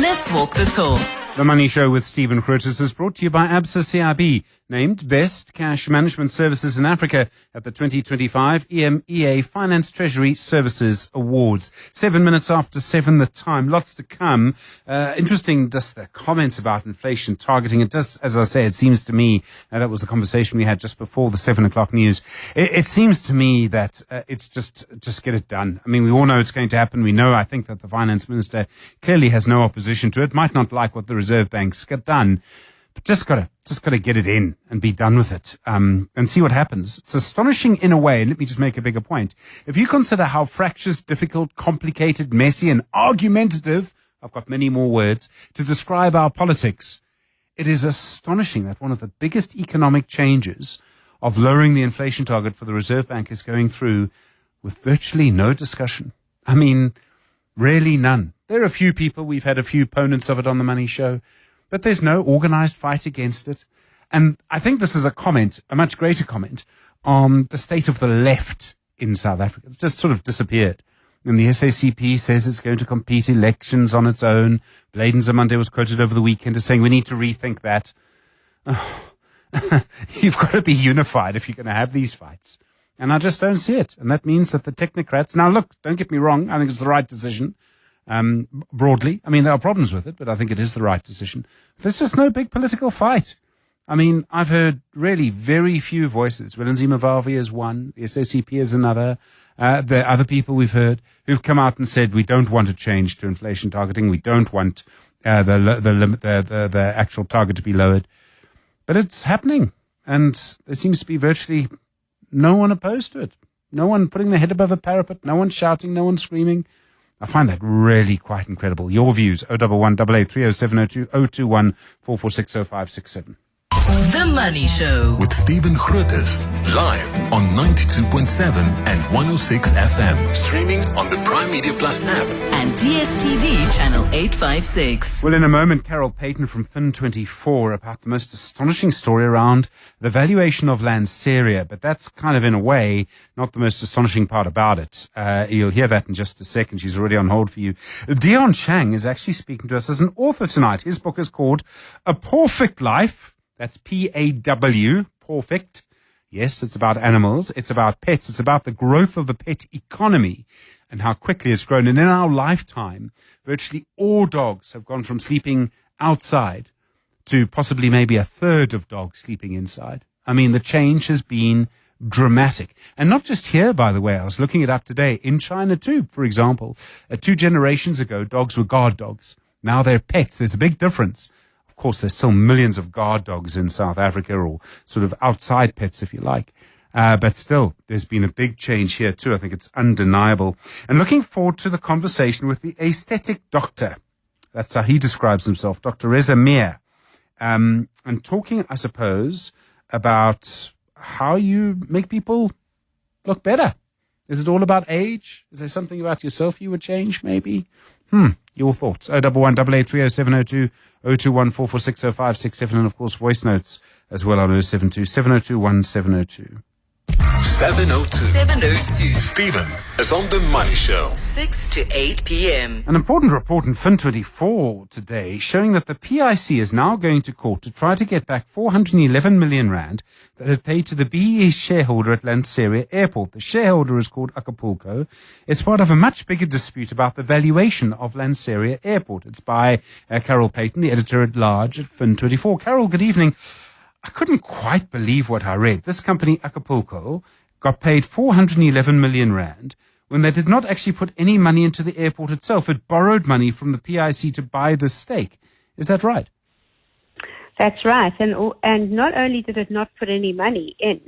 Let's walk the talk. The Money Show with Stephen Grootes is brought to you by ABSA CIB, named Best Cash Management Services in Africa at the 2025 EMEA Finance Treasury Services Awards. 7 minutes after 7 the time. Lots to come. Interesting, just the comments about inflation targeting. It does, as I say, it seems to me, that was the conversation we had just before the 7 o'clock news. It seems to me that it's just get it done. I mean, we all know it's going to happen. We know, I think, that the finance minister clearly has no opposition to it. Might not like what the Reserve Bank's got done. But just gotta get it in and be done with it, and see what happens. It's astonishing in a way. And let me just make a bigger point. If you consider how fractious, difficult, complicated, messy, and argumentative, I've got many more words to describe our politics, it is astonishing that one of the biggest economic changes of lowering the inflation target for the Reserve Bank is going through with virtually no discussion. I mean, really none. There are a few people, we've had a few opponents of it on the Money Show, but there's no organized fight against it. And I think this is a comment, a much greater comment, on the state of the left in South Africa. It's just sort of disappeared. And the SACP says it's going to compete elections on its own. Bladen Zamande was quoted over the weekend as saying we need to rethink that. Oh, you've got to be unified if you're going to have these fights. And I just don't see it. And that means that the technocrats... Now, look, don't get me wrong. I think it's the right decision, broadly. I mean, there are problems with it, but I think it is the right decision. There's just no big political fight. I mean, I've heard really very few voices. Willem Mavavi is one. The SACP is another. The other people we've heard who've come out and said we don't want to change to inflation targeting. We don't want the actual target to be lowered. But it's happening, and there seems to be virtually no one opposed to it. No one putting their head above a parapet. No one shouting. No one screaming. I find that really quite incredible. Your views: 011 88 30702 021 446 0567. The Money Show with Stephen Grootes, live on 92.7 and 106 FM. Streaming on the Prime Media Plus app. and DSTV channel 856. Well, in a moment, Carol Payton from Fin24 about the most astonishing story around the valuation of Lanseria. But that's kind of, in a way, not the most astonishing part about it. You'll hear that in just a second. She's already on hold for you. Dion Chang is actually speaking to us as an author tonight. His book is called A Pawfect Life. That's P-A-W, Pawfect. Yes, it's about animals. It's about pets. It's about the growth of the pet economy and how quickly it's grown. And in our lifetime, virtually all dogs have gone from sleeping outside to possibly maybe a third of dogs sleeping inside. I mean, the change has been dramatic. And not just here, by the way. I was looking it up today. In China, too, for example. 2 generations ago, dogs were guard dogs. Now they're pets. There's a big difference. Of course, there's still millions of guard dogs in South Africa, or sort of outside pets, if you like. But still, there's been a big change here, too. I think it's undeniable. And looking forward to the conversation with the aesthetic doctor. That's how he describes himself, Dr. Reza Mir. And talking, I suppose, about how you make people look better. Is it all about age? Is there something about yourself you would change, maybe? Your thoughts. 011 88 30702 021 446 0567, and of course voice notes as well on 072 702 1702. 702. Stephen is on the Money Show. 6 to 8 p.m. An important report in Fin24 today showing that the PIC is now going to court to try to get back 411 million rand that it paid to the BEE shareholder at Lanseria Airport. The shareholder is called Acapulco. It's part of a much bigger dispute about the valuation of Lanseria Airport. It's by Carol Payton, the editor-at-large at Fin24. Carol, good evening. I couldn't quite believe what I read. This company, Acapulco, got paid 411 million rand when they did not actually put any money into the airport itself. It borrowed money from the PIC to buy the stake. Is that right? That's right. And not only did it not put any money in,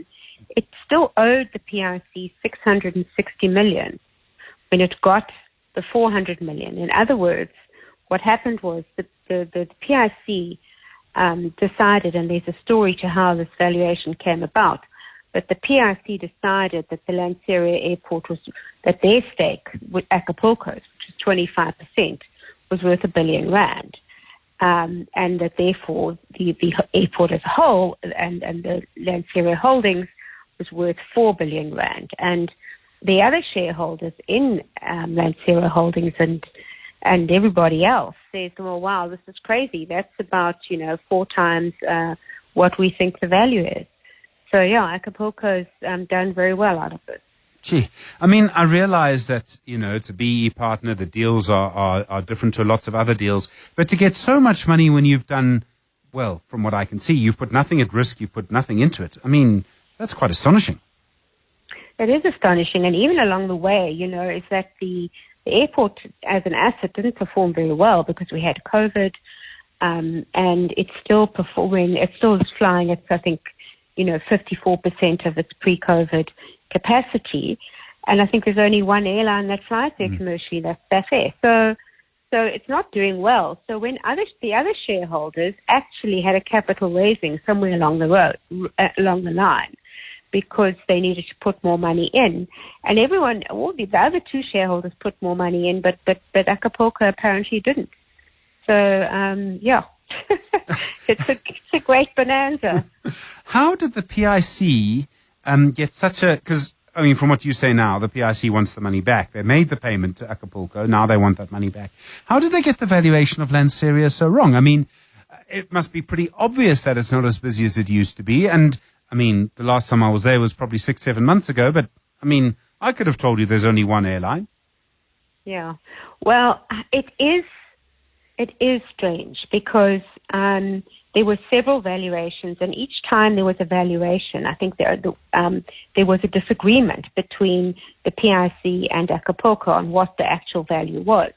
it still owed the PIC 660 million when it got the 400 million. In other words, what happened was the PIC decided, and there's a story to how this valuation came about, but the PIC decided that the Lanseria Airport that their stake with Acapulco, which is 25%, was worth R1 billion. And that therefore the airport as a whole and the Lanseria Holdings was worth R4 billion. And the other shareholders in Lanseria Holdings and everybody else says, well, wow, this is crazy. That's about, 4 times what we think the value is. So, yeah, Acapulco's done very well out of it. Gee, I mean, I realize that, it's a BE partner. The deals are different to lots of other deals. But to get so much money when you've done, well, from what I can see, you've put nothing at risk, you've put nothing into it. I mean, that's quite astonishing. It is astonishing. And even along the way, is that the airport as an asset didn't perform very well because we had COVID. and it's still performing. It still is flying at, I think, 54% of its pre-COVID capacity. And I think there's only one airline that flies there commercially, that's Safair. So it's not doing well. So when the other shareholders actually had a capital raising somewhere along the line, because they needed to put more money in, and all the other two shareholders put more money in, but Acapulco apparently didn't. So it's a great bonanza. How did the PIC get such a? Because I mean, from what you say now, the PIC wants the money back. They made the payment to Acapulco. Now they want that money back. How did they get the valuation of Lanseria so wrong? I mean, it must be pretty obvious that it's not as busy as it used to be. And I mean, the last time I was there was probably 6-7 months ago. But I mean, I could have told you there's only one airline. Yeah. Well, it is strange because there were several valuations, and each time there was a valuation, I think there was a disagreement between the PIC and Acapulco on what the actual value was.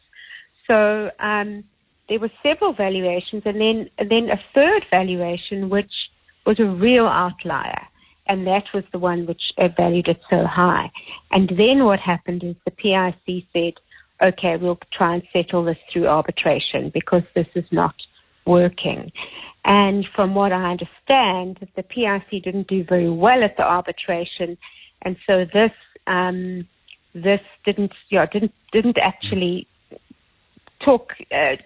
So there were several valuations, and then a third valuation, which was a real outlier, and that was the one which valued it so high. And then what happened is the PIC said, okay, we'll try and settle this through arbitration because this is not working. And from what I understand, the PIC didn't do very well at the arbitration, and so this didn't actually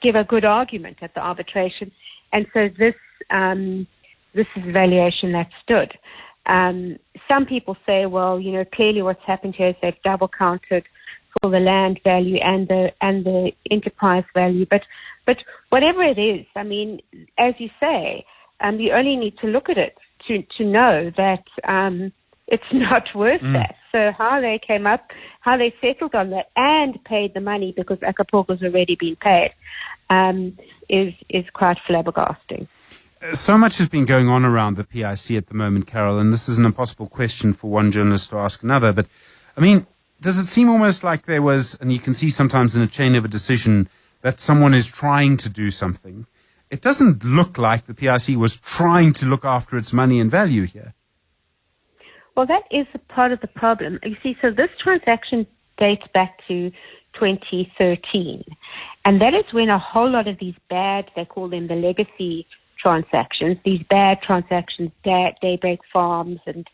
give a good argument at the arbitration, and so this is the valuation that stood. Some people say, well, clearly what's happened here is they've double counted for the land value and the enterprise value, but whatever it is, I mean, as you say, you only need to look at it to know that it's not worth that. So how they settled on that and paid the money because Acapulco's already been paid is quite flabbergasting. So much has been going on around the PIC at the moment, Carol, and this is an impossible question for one journalist to ask another, but I mean, does it seem almost like there was, and you can see sometimes in a chain of a decision, that someone is trying to do something? It doesn't look like the PIC was trying to look after its money and value here. Well, that is a part of the problem. You see, so this transaction dates back to 2013, and that is when a whole lot of these bad, they call them the legacy transactions, these bad transactions, Daybreak Farms and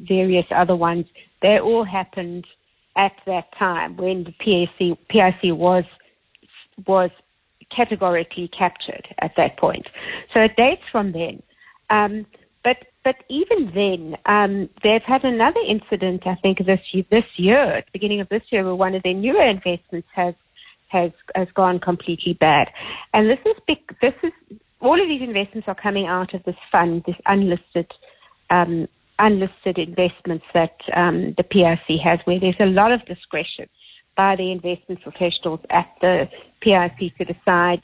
various other ones, they all happened at that time when the PIC was categorically captured at that point. So it dates from then. But even then, they've had another incident, I think, this year, at the beginning of this year, where one of their newer investments has gone completely bad. And this is all of these investments are coming out of this fund, this unlisted investments that the PIC has, where there's a lot of discretion by the investment professionals at the PIC to decide,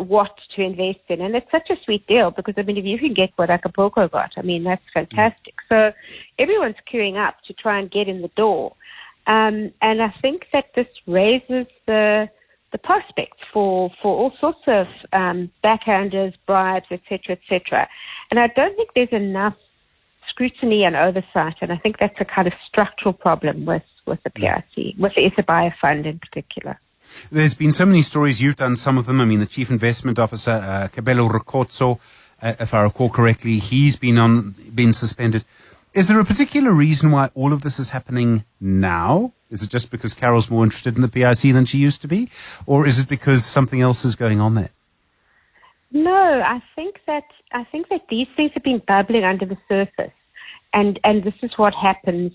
what to invest in. And it's such a sweet deal because, I mean, if you can get what Acapulco got, I mean, that's fantastic. So everyone's queuing up to try and get in the door. And I think that this raises the prospects for all sorts of backhanders, bribes, etc., etc. And I don't think there's enough scrutiny and oversight, and I think that's a kind of structural problem with the PIC, with the Isabaya Fund in particular. There's been so many stories. You've done some of them. I mean, the Chief Investment Officer, Kabelo Rokotso, if I recall correctly, he's been suspended. Is there a particular reason why all of this is happening now? Is it just because Carol's more interested in the PIC than she used to be? Or is it because something else is going on there? No, I think that these things have been bubbling under the surface. And this is what happens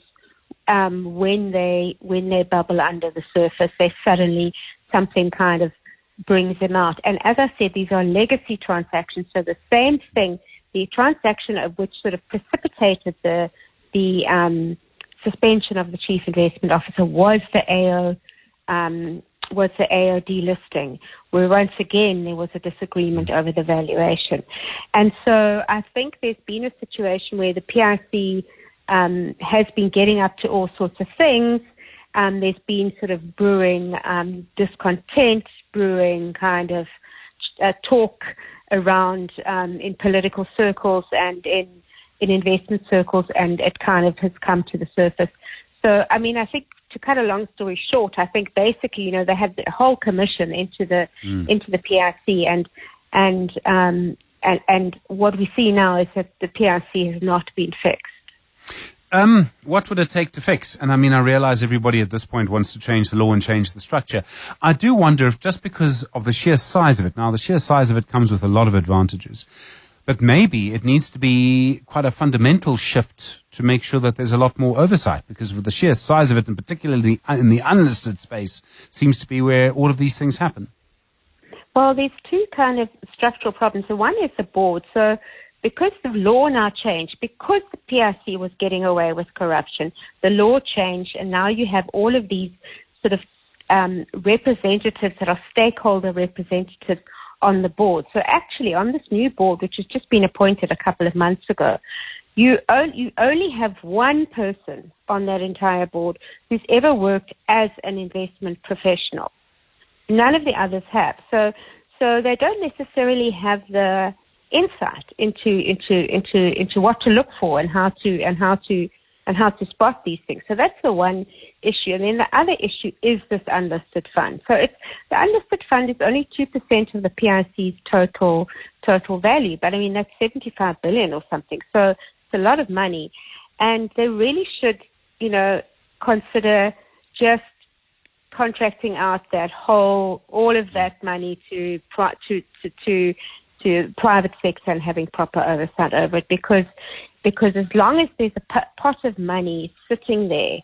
when they bubble under the surface. They suddenly, something kind of brings them out. And as I said, these are legacy transactions. So the same thing, the transaction of which sort of precipitated the suspension of the Chief Investment Officer was the AO delisting, where once again there was a disagreement over the valuation. And so I think there's been a situation where the PIC has been getting up to all sorts of things. There's been sort of brewing discontent, brewing kind of talk around in political circles and in investment circles, and it kind of has come to the surface. So, I mean, I think, to cut a long story short, I think basically, you know, they had the whole commission into the PIC, and what we see now is that the PIC has not been fixed. What would it take to fix? And I mean, I realize everybody at this point wants to change the law and change the structure. I do wonder if, just because of the sheer size of it, now the sheer size of it comes with a lot of advantages, but maybe it needs to be quite a fundamental shift to make sure that there's a lot more oversight, because with the sheer size of it, and particularly in the unlisted space, seems to be where all of these things happen. Well, there's two kind of structural problems. So one is the board. So because the law now changed, because the PIC was getting away with corruption, the law changed, and now you have all of these sort of representatives that are stakeholder representatives on the board. So actually, on this new board, which has just been appointed a couple of months ago, you only have one person on that entire board who's ever worked as an investment professional. None of the others have. So they don't necessarily have the insight into what to look for and how to spot these things. So that's the one issue. And then the other issue is this unlisted fund. So the unlisted fund is only 2% of the PIC's total value, but I mean that's 75 billion or something. So it's a lot of money, and they really should, you know, consider just contracting out all of that money to private sector and having proper oversight over it, because as long as there's a pot of money sitting there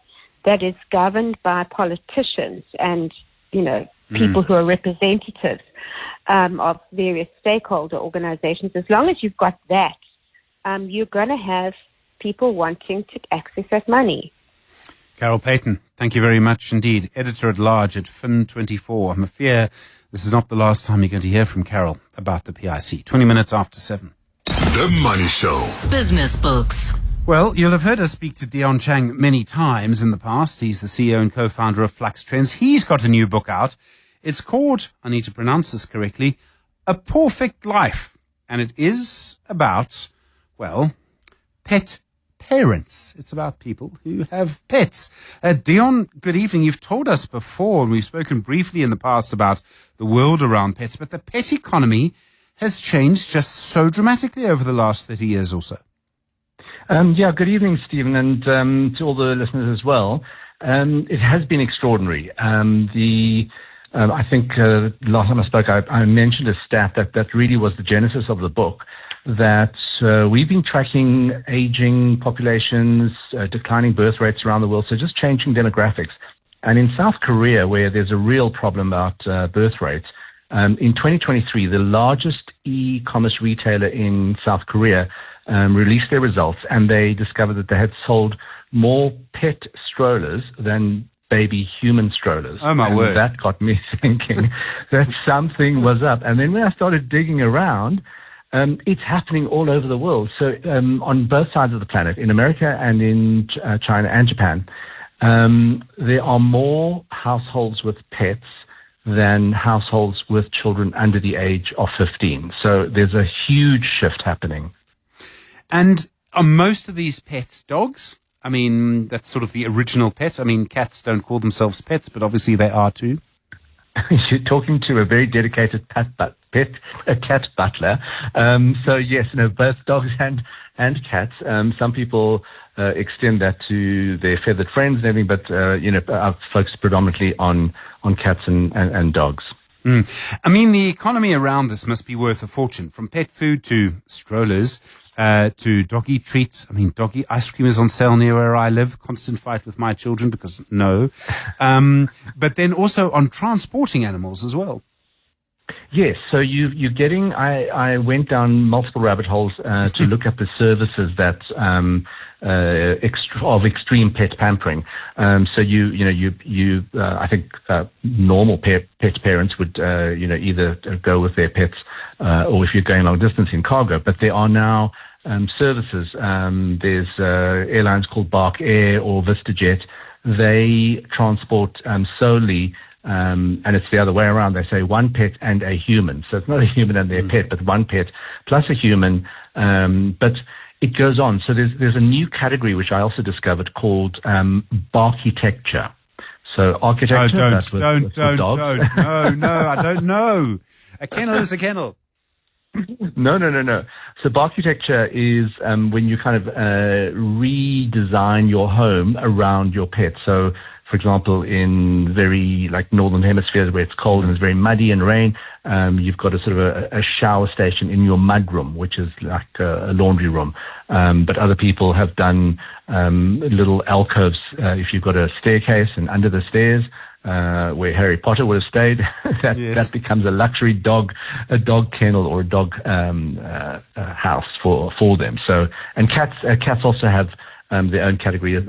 that is governed by politicians and, you know, people who are representatives of various stakeholder organizations, as long as you've got that, you're going to have people wanting to access that money. Carol Payton, thank you very much indeed. Editor-at-large at Fin24. I'm afraid this is not the last time you're going to hear from Carol about the PIC. 20 minutes after 7. The Money Show. Business Books. Well, you'll have heard us speak to Dion Chang many times in the past. He's the CEO and co-founder of FluxTrends. He's got a new book out. It's called, I need to pronounce this correctly, A Pawfect Life. And it is about, well, pet parents. It's about people who have pets. Dion, good evening. You've told us before, and we've spoken briefly in the past about the world around pets, but the pet economy has changed just so dramatically over the last 30 years or so. Good evening, Stephen, and to all the listeners as well. It has been extraordinary. I think last time I spoke, I mentioned a stat that really was the genesis of the book, that we've been tracking aging populations, declining birth rates around the world, so just changing demographics. And in South Korea, where there's a real problem about birth rates, in 2023, the largest e-commerce retailer in South Korea released their results, and they discovered that they had sold more pet strollers than baby human strollers. Oh, my word. That got me thinking that something was up. And then when I started digging around, it's happening all over the world. So on both sides of the planet, in America and in China and Japan, there are more households with pets than households with children under the age of 15. So there's a huge shift happening. And are most of these pets dogs? I mean, that's sort of the original pet. I mean, cats don't call themselves pets, but obviously they are too. You're talking to a very dedicated cat butler. So yes, both dogs and cats. Some people extend that to their feathered friends and everything, but I focus predominantly on cats and dogs. I mean, the economy around this must be worth a fortune, from pet food to strollers to doggy treats. I mean, doggy ice cream is on sale near where I live. Constant fight with my children because no. But then also on transporting animals as well. Yes, so you're getting. I went down multiple rabbit holes to look at the services that of extreme pet pampering. So I think normal pet parents would either go with their pets or if you're going long distance in cargo. But there are now services. There's airlines called Bark Air or VistaJet. They transport solely And it's the other way around. They say one pet and a human. So it's not a human and their pet, but one pet plus a human. But it goes on. So there's a new category which I also discovered called barkitecture. So architecture. Don't. No, I don't know. A kennel is a kennel. No. So barkitecture is when you kind of redesign your home around your pet. So, for example, in very like northern hemispheres where it's cold and it's very muddy and rain, you've got a sort of a shower station in your mud room, which is like a laundry room. But other people have done little alcoves. If you've got a staircase and under the stairs, where Harry Potter would have stayed, that becomes a luxury dog kennel or a dog house for them. So, and cats also have their own category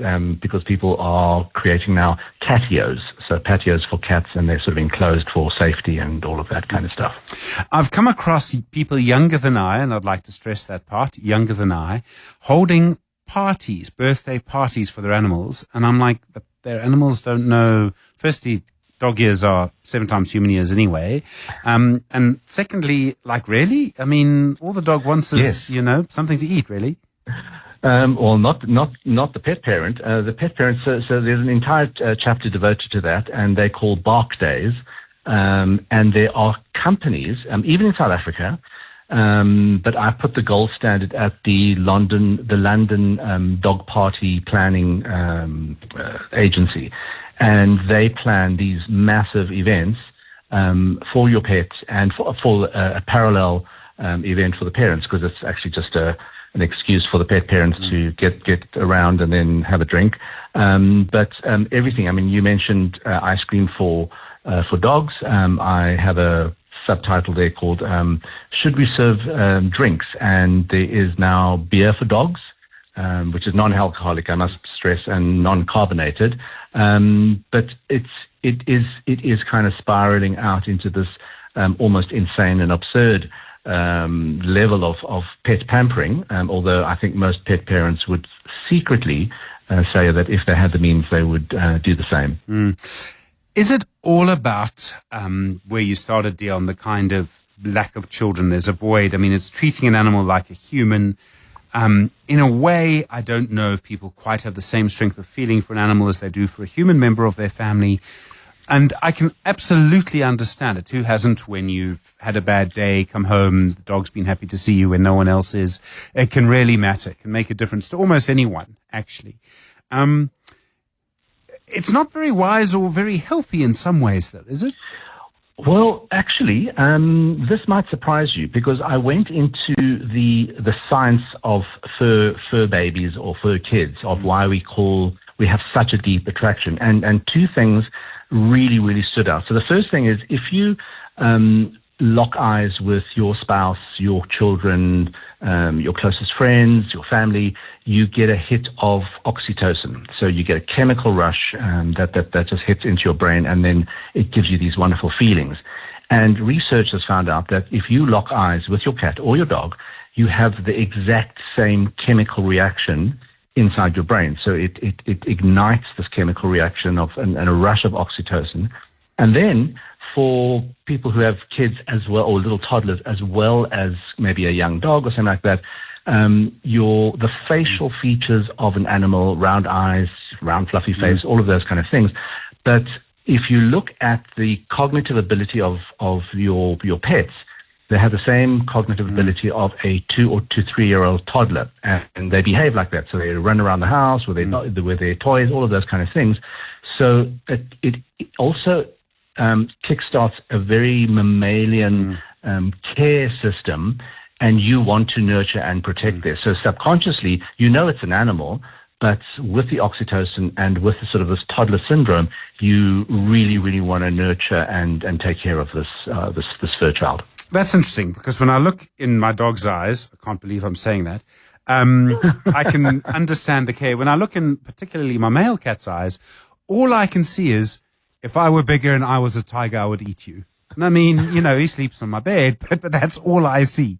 because people are creating now catios, so patios for cats, and they're sort of enclosed for safety and all of that kind of stuff. I've come across people younger than I, and I'd like to stress that part, younger than I, holding parties, birthday parties for their animals, and I'm like, but their animals don't know. Firstly, dog years are 7 times human years anyway. And secondly, like, really? I mean, all the dog wants is, something to eat, really. Well, not the pet parent. The pet parent, so there's an entire chapter devoted to that, and they call bark days. And there are companies, even in South Africa, but I put the gold standard at the London Dog Party Planning Agency, and they plan these massive events for your pets and for a parallel event for the parents, because it's actually just an excuse for the pet parents to get around and then have a drink. But everything. I mean, you mentioned ice cream for dogs. I have a subtitle there called "Should We Serve Drinks?" And there is now beer for dogs, which is non-alcoholic, I must stress, and non-carbonated. But it is kind of spiraling out into this almost insane and absurd level of pet pampering. Although I think most pet parents would secretly say that if they had the means, they would do the same. Is it all about where you started, Dion, the kind of lack of children? There's a void. I mean, it's treating an animal like a human. In a way, I don't know if people quite have the same strength of feeling for an animal as they do for a human member of their family. And I can absolutely understand it. Who hasn't, when you've had a bad day, come home, the dog's been happy to see you when no one else is? It can really matter. It can make a difference to almost anyone, actually. It's not very wise or very healthy in some ways, though, is it? Well, actually, this might surprise you, because I went into the science of fur babies or fur kids, of why we have such a deep attraction. And two things really, really stood out. So the first thing is, if you lock eyes with your spouse, your children, your closest friends, your family, you get a hit of oxytocin. So you get a chemical rush that just hits into your brain, and then it gives you these wonderful feelings. And research has found out that if you lock eyes with your cat or your dog, you have the exact same chemical reaction inside your brain. So it ignites this chemical reaction and a rush of oxytocin. And then for people who have kids as well, or little toddlers, as well as maybe a young dog or something like that, the facial features of an animal, round eyes, round fluffy face, all of those kind of things. But if you look at the cognitive ability of your pets, they have the same cognitive ability of a 2 or 3-year-old toddler, and they behave like that. So they run around the house with their toys, all of those kind of things. So it also kickstarts a very mammalian care system, and you want to nurture and protect this. So subconsciously, it's an animal, but with the oxytocin and with the sort of this toddler syndrome, you really, really want to nurture and take care of this fur child. That's interesting, because when I look in my dog's eyes, I can't believe I'm saying that, I can understand the care. When I look in particularly my male cat's eyes, all I can see is, if I were bigger and I was a tiger, I would eat you. And I mean, he sleeps on my bed, but that's all I see.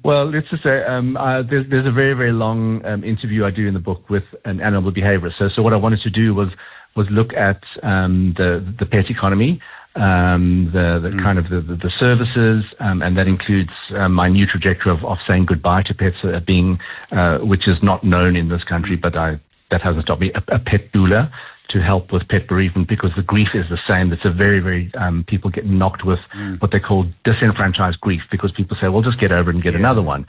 Well, let's just say there's a very, very long interview I do in the book with an animal behaviorist. So what I wanted to do was was look at the pet economy, the kind of the services, and that includes my new trajectory of saying goodbye to pets, which is not known in this country, but that hasn't stopped me, a pet doula to help with pet bereavement, because the grief is the same. It's a very, very, people get knocked with what they call disenfranchised grief, because people say, well, just get over it and get another one.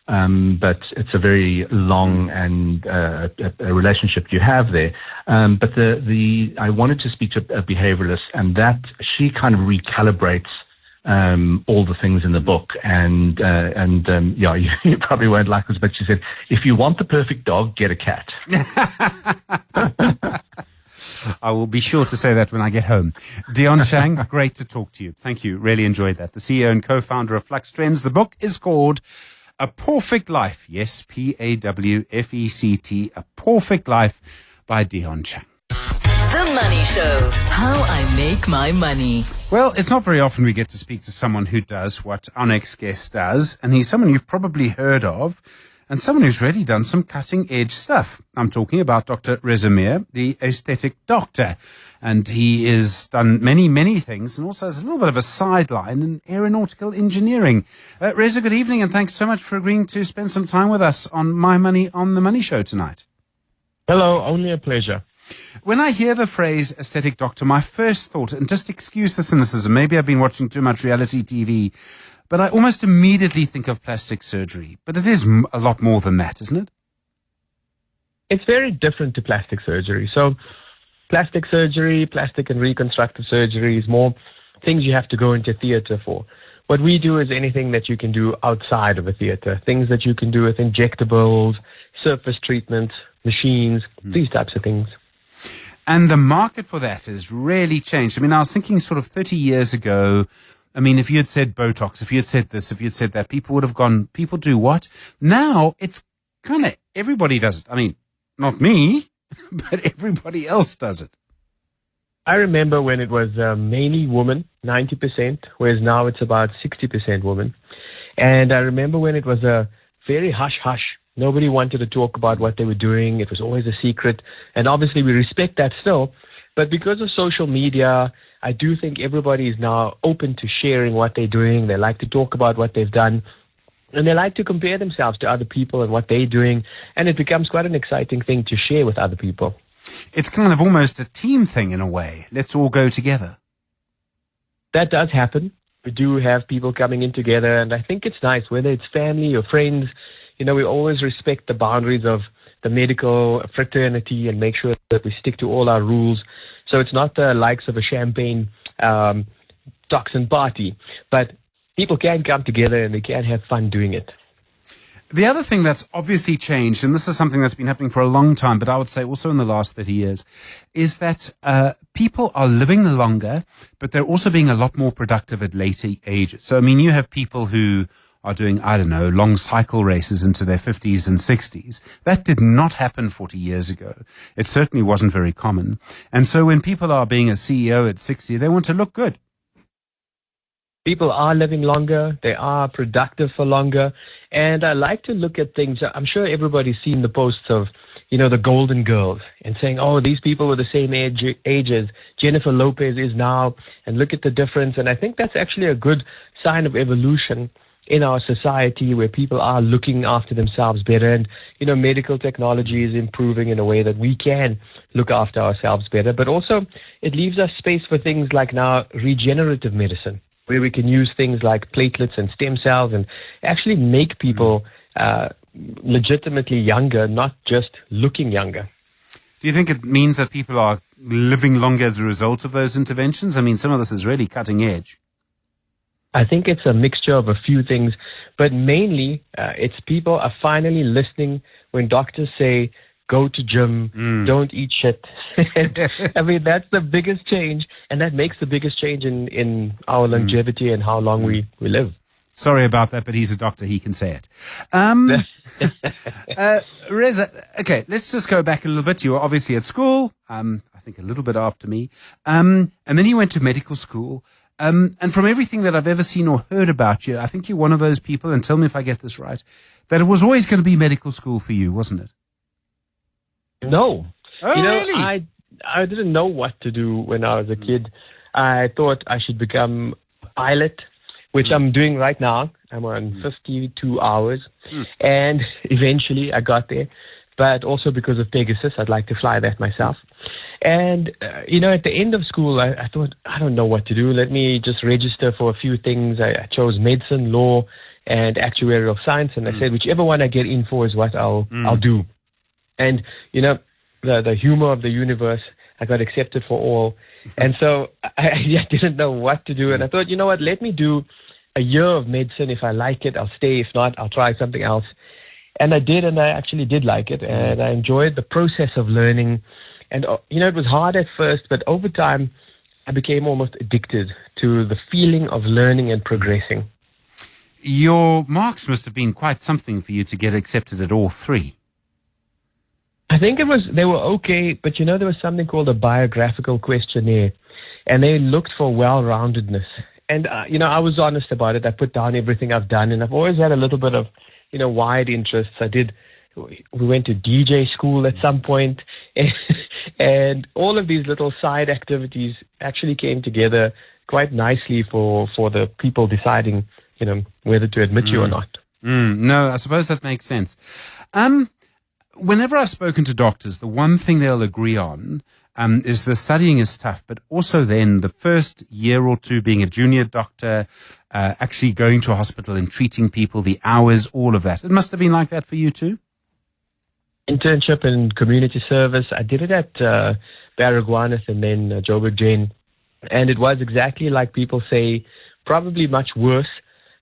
But it's a very long and a relationship you have there. But I wanted to speak to a behavioralist, and that she kind of recalibrates all the things in the book. And you probably won't like this, but she said, if you want the perfect dog, get a cat. I will be sure to say that when I get home. Dion Chang, great to talk to you. Thank you. Really enjoyed that. The CEO and co-founder of FluxTrends. The book is called A Pawfect Life. Yes, Pawfect. A Pawfect Life by Dion Chang. The Money Show. How I make my money. Well, it's not very often we get to speak to someone who does what our next guest does, and he's someone you've probably heard of, and someone who's really done some cutting-edge stuff. I'm talking about Dr. Reza Mir, the aesthetic doctor. And he has done many, many things, and also has a little bit of a sideline in aeronautical engineering. Reza, good evening, and thanks so much for agreeing to spend some time with us on My Money on the Money Show tonight. Hello, only a pleasure. When I hear the phrase aesthetic doctor, my first thought, and just excuse the cynicism, maybe I've been watching too much reality TV, but I almost immediately think of plastic surgery. But it is a lot more than that, isn't it? It's very different to plastic surgery. So plastic surgery, plastic and reconstructive surgery is more things you have to go into theater for. What we do is anything that you can do outside of a theater, things that you can do with injectables, surface treatment, machines, these types of things. And the market for that has really changed. I mean, I was thinking sort of 30 years ago, I mean, if you had said Botox, if you had said this, if you had said that, people would have gone, people do what? Now it's kind of everybody does it. I mean, not me, but everybody else does it. I remember when it was mainly women, 90%, whereas now it's about 60% women. And I remember when it was a very hush-hush. Nobody wanted to talk about what they were doing. It was always a secret. And obviously we respect that still. But because of social media, I do think everybody is now open to sharing what they're doing. They like to talk about what they've done. And they like to compare themselves to other people and what they're doing. And it becomes quite an exciting thing to share with other people. It's kind of almost a team thing in a way. Let's all go together. That does happen. We do have people coming in together. And I think it's nice, whether it's family or friends. You know, we always respect the boundaries of the medical fraternity and make sure that we stick to all our rules. So it's not the likes of a champagne toxin party, but people can come together and they can have fun doing it. The other thing that's obviously changed, and this is something that's been happening for a long time, but I would say also in the last 30 years, is that people are living longer, but they're also being a lot more productive at later ages. So, I mean, you have people who are doing, I don't know, long cycle races into their 50s and 60s. That did not happen 40 years ago. It certainly wasn't very common. And so when people are being a CEO at 60, they want to look good. People are living longer. They are productive for longer. And I like to look at things. I'm sure everybody's seen the posts of, you know, the Golden Girls and saying, oh, these people were the same age as Jennifer Lopez is now. And look at the difference. And I think that's actually a good sign of evolution in our society, where people are looking after themselves better. And, you know, medical technology is improving in a way that we can look after ourselves better. But also it leaves us space for things like now regenerative medicine, where we can use things like platelets and stem cells and actually make people legitimately younger, not just looking younger. Do you think it means that people are living longer as a result of those interventions? I mean, some of this is really cutting edge. I think it's a mixture of a few things, but mainly it's people are finally listening when doctors say, go to gym, don't eat shit. I mean, that's the biggest change, and that makes the biggest change in our longevity and how long we live. Sorry about that, but he's a doctor. He can say it. Reza, okay, let's just go back a little bit. You were obviously at school, I think a little bit after me, and then you went to medical school. And from everything that I've ever seen or heard about you, I think you're one of those people, and tell me if I get this right, that it was always going to be medical school for you, wasn't it? No. Oh, you know, really? I didn't know what to do when I was a kid. I thought I should become a pilot, which I'm doing right now. I'm on 52 hours. And eventually I got there. But also because of Pegasus, I'd like to fly that myself. And, at the end of school, I thought, I don't know what to do. Let me just register for a few things. I chose medicine, law, and actuarial science. And I said, whichever one I get in for is what I'll do. And, the humor of the universe, I got accepted for all. And so I didn't know what to do. And I thought, you know what, let me do a year of medicine. If I like it, I'll stay. If not, I'll try something else. And I did, and I actually did like it. And I enjoyed the process of learning. And, it was hard at first, but over time, I became almost addicted to the feeling of learning and progressing. Your marks must have been quite something for you to get accepted at all three. I think they were okay, but there was something called a biographical questionnaire, and they looked for well-roundedness. And, I was honest about it. I put down everything I've done, and I've always had a little bit of, wide interests. We went to DJ school at some point, and all of these little side activities actually came together quite nicely for the people deciding, whether to admit you or not. No, I suppose that makes sense. Whenever I've spoken to doctors, the one thing they'll agree on is the studying is tough, but also then the first year or two being a junior doctor, actually going to a hospital and treating people, the hours, all of that. It must have been like that for you too? Internship in community service. I did it at Baragwanath and then Joburg Jain. And it was exactly like people say, probably much worse,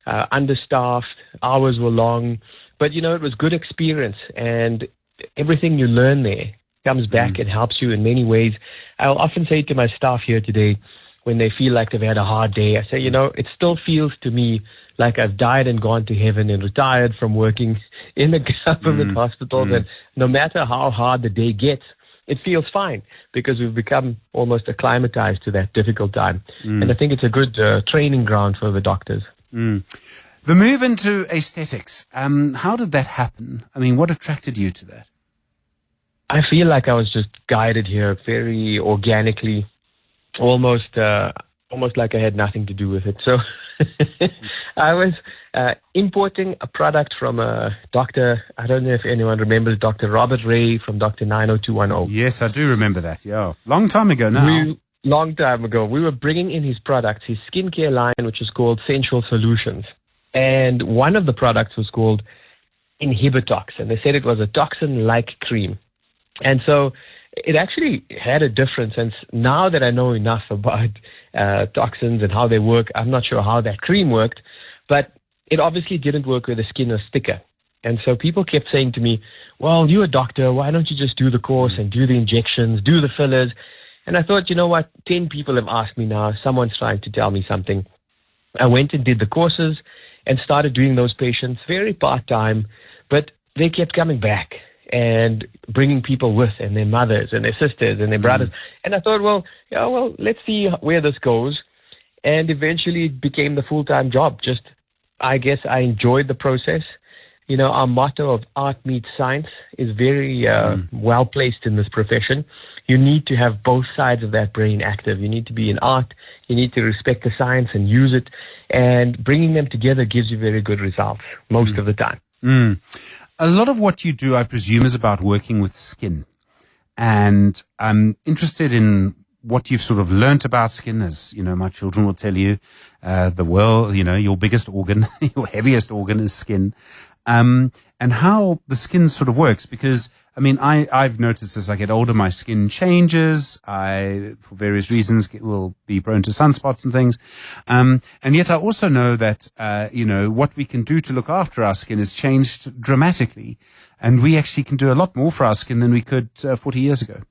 understaffed, hours were long. But, it was good experience, and everything you learn there comes back and helps you in many ways. I'll often say to my staff here today, when they feel like they've had a hard day, I say, it still feels to me like I've died and gone to heaven and retired from working in the government hospitals. And no matter how hard the day gets, it feels fine because we've become almost acclimatized to that difficult time. And I think it's a good training ground for the doctors. The move into aesthetics, how did that happen? I mean, what attracted you to that? I feel like I was just guided here very organically, almost like I had nothing to do with it. So I was importing a product from a doctor. I don't know if anyone remembers Dr. Robert Ray from Dr. 90210. Yes, I do remember that. Yeah, long time ago now. Long time ago. We were bringing in his products, his skincare line, which is called Sensual Solutions. And one of the products was called Inhibitox. And they said it was a toxin-like cream. And so it actually had a difference. And now that I know enough about toxins and how they work, I'm not sure how that cream worked, but it obviously didn't work where the skin was thicker. And so people kept saying to me, well, you're a doctor, why don't you just do the course and do the injections, do the fillers? And I thought, 10 people have asked me now, someone's trying to tell me something. I went and did the courses and started doing those patients very part-time, but they kept coming back and bringing people with, and their mothers and their sisters and their brothers. And I thought, well, let's see where this goes. And eventually it became the full-time job. I guess I enjoyed the process. Our motto of art meets science is very well placed in this profession. You need to have both sides of that brain active. You need to be in art. You need to respect the science and use it. And bringing them together gives you very good results most of the time. A lot of what you do, I presume, is about working with skin. And I'm interested in what you've sort of learnt about skin. As my children will tell you, the world, your biggest organ, your heaviest organ is skin. And how the skin sort of works, because I've noticed as I get older, my skin changes. I, for various reasons, will be prone to sunspots and things. And yet I also know that, what we can do to look after our skin has changed dramatically. And we actually can do a lot more for our skin than we could 40 years ago.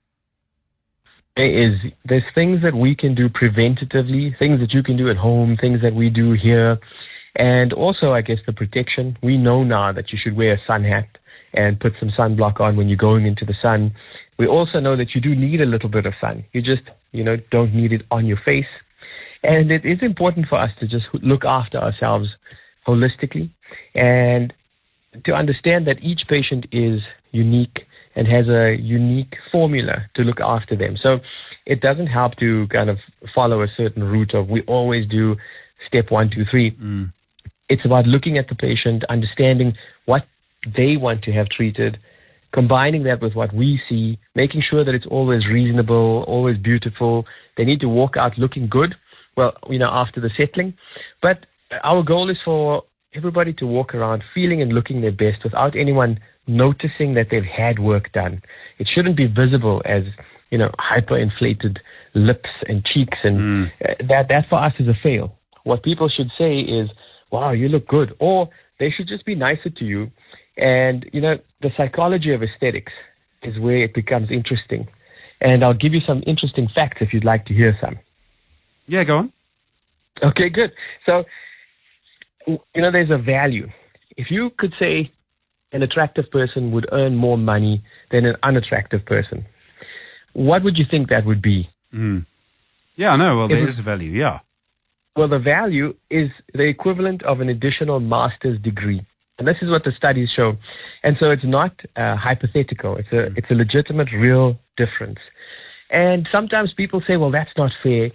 There's things that we can do preventatively, things that you can do at home, things that we do here. And also, I guess, the protection. We know now that you should wear a sun hat and put some sunblock on when you're going into the sun. We also know that you do need a little bit of sun. You just, don't need it on your face. And it is important for us to just look after ourselves holistically and to understand that each patient is unique and has a unique formula to look after them. So it doesn't help to kind of follow a certain route of we always do step 1, 2, 3. It's about looking at the patient, understanding what they want to have treated, combining that with what we see, making sure that it's always reasonable, always beautiful. They need to walk out looking good, well, after the settling. But our goal is for everybody to walk around feeling and looking their best without anyone noticing that they've had work done. It shouldn't be visible as, hyperinflated lips and cheeks, and that for us is a fail. What people should say is, wow, you look good. Or they should just be nicer to you. And, the psychology of aesthetics is where it becomes interesting. And I'll give you some interesting facts if you'd like to hear some. Yeah, go on. Okay, good. So, there's a value. If you could say an attractive person would earn more money than an unattractive person, what would you think that would be? Yeah, no, well, there is a value, yeah. Well, the value is the equivalent of an additional master's degree. And this is what the studies show. And so it's not hypothetical. It's a legitimate, real difference. And sometimes people say, well, that's not fair.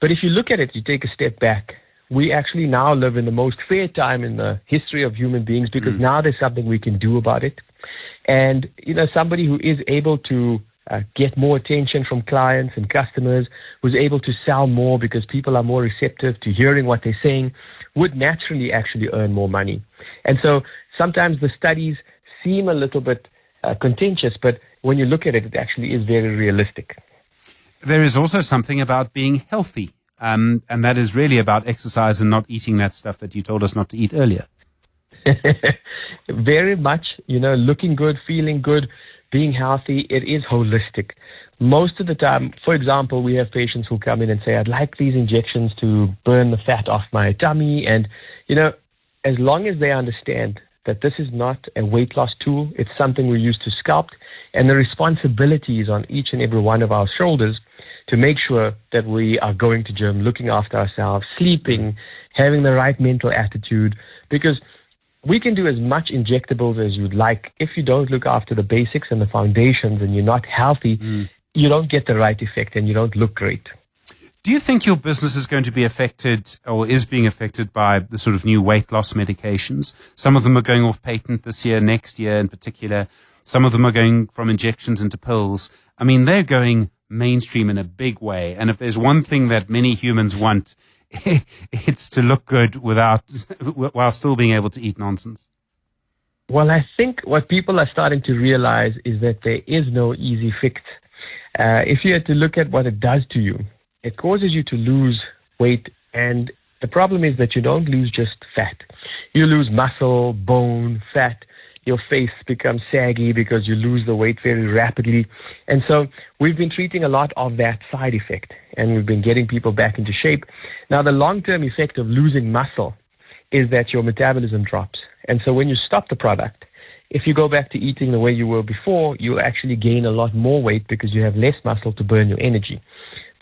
But if you look at it, you take a step back. We actually now live in the most fair time in the history of human beings because now there's something we can do about it. And, somebody who is able to get more attention from clients and customers, who's able to sell more because people are more receptive to hearing what they're saying, would naturally actually earn more money. And so sometimes the studies seem a little bit contentious, but when you look at it, it actually is very realistic. There is also something about being healthy, and that is really about exercise and not eating that stuff that you told us not to eat earlier. Very much, looking good, feeling good, being healthy, it is holistic. Most of the time, for example, we have patients who come in and say, I'd like these injections to burn the fat off my tummy. And, as long as they understand that this is not a weight loss tool, it's something we use to sculpt, and the responsibility is on each and every one of our shoulders to make sure that we are going to gym, looking after ourselves, sleeping, having the right mental attitude, because we can do as much injectables as you'd like. If you don't look after the basics and the foundations and you're not healthy, you don't get the right effect and you don't look great. Do you think your business is going to be affected or is being affected by the sort of new weight loss medications? Some of them are going off patent this year, next year in particular. Some of them are going from injections into pills. I mean, they're going mainstream in a big way. And if there's one thing that many humans want, it's to look good while still being able to eat nonsense. Well, I think what people are starting to realize is that there is no easy fix. If you had to look at what it does to you, it causes you to lose weight. And the problem is that you don't lose just fat. You lose muscle, bone, fat. Your face becomes saggy because you lose the weight very rapidly. And so we've been treating a lot of that side effect, and we've been getting people back into shape. Now, the long-term effect of losing muscle is that your metabolism drops. And so when you stop the product, if you go back to eating the way you were before, you'll actually gain a lot more weight because you have less muscle to burn your energy.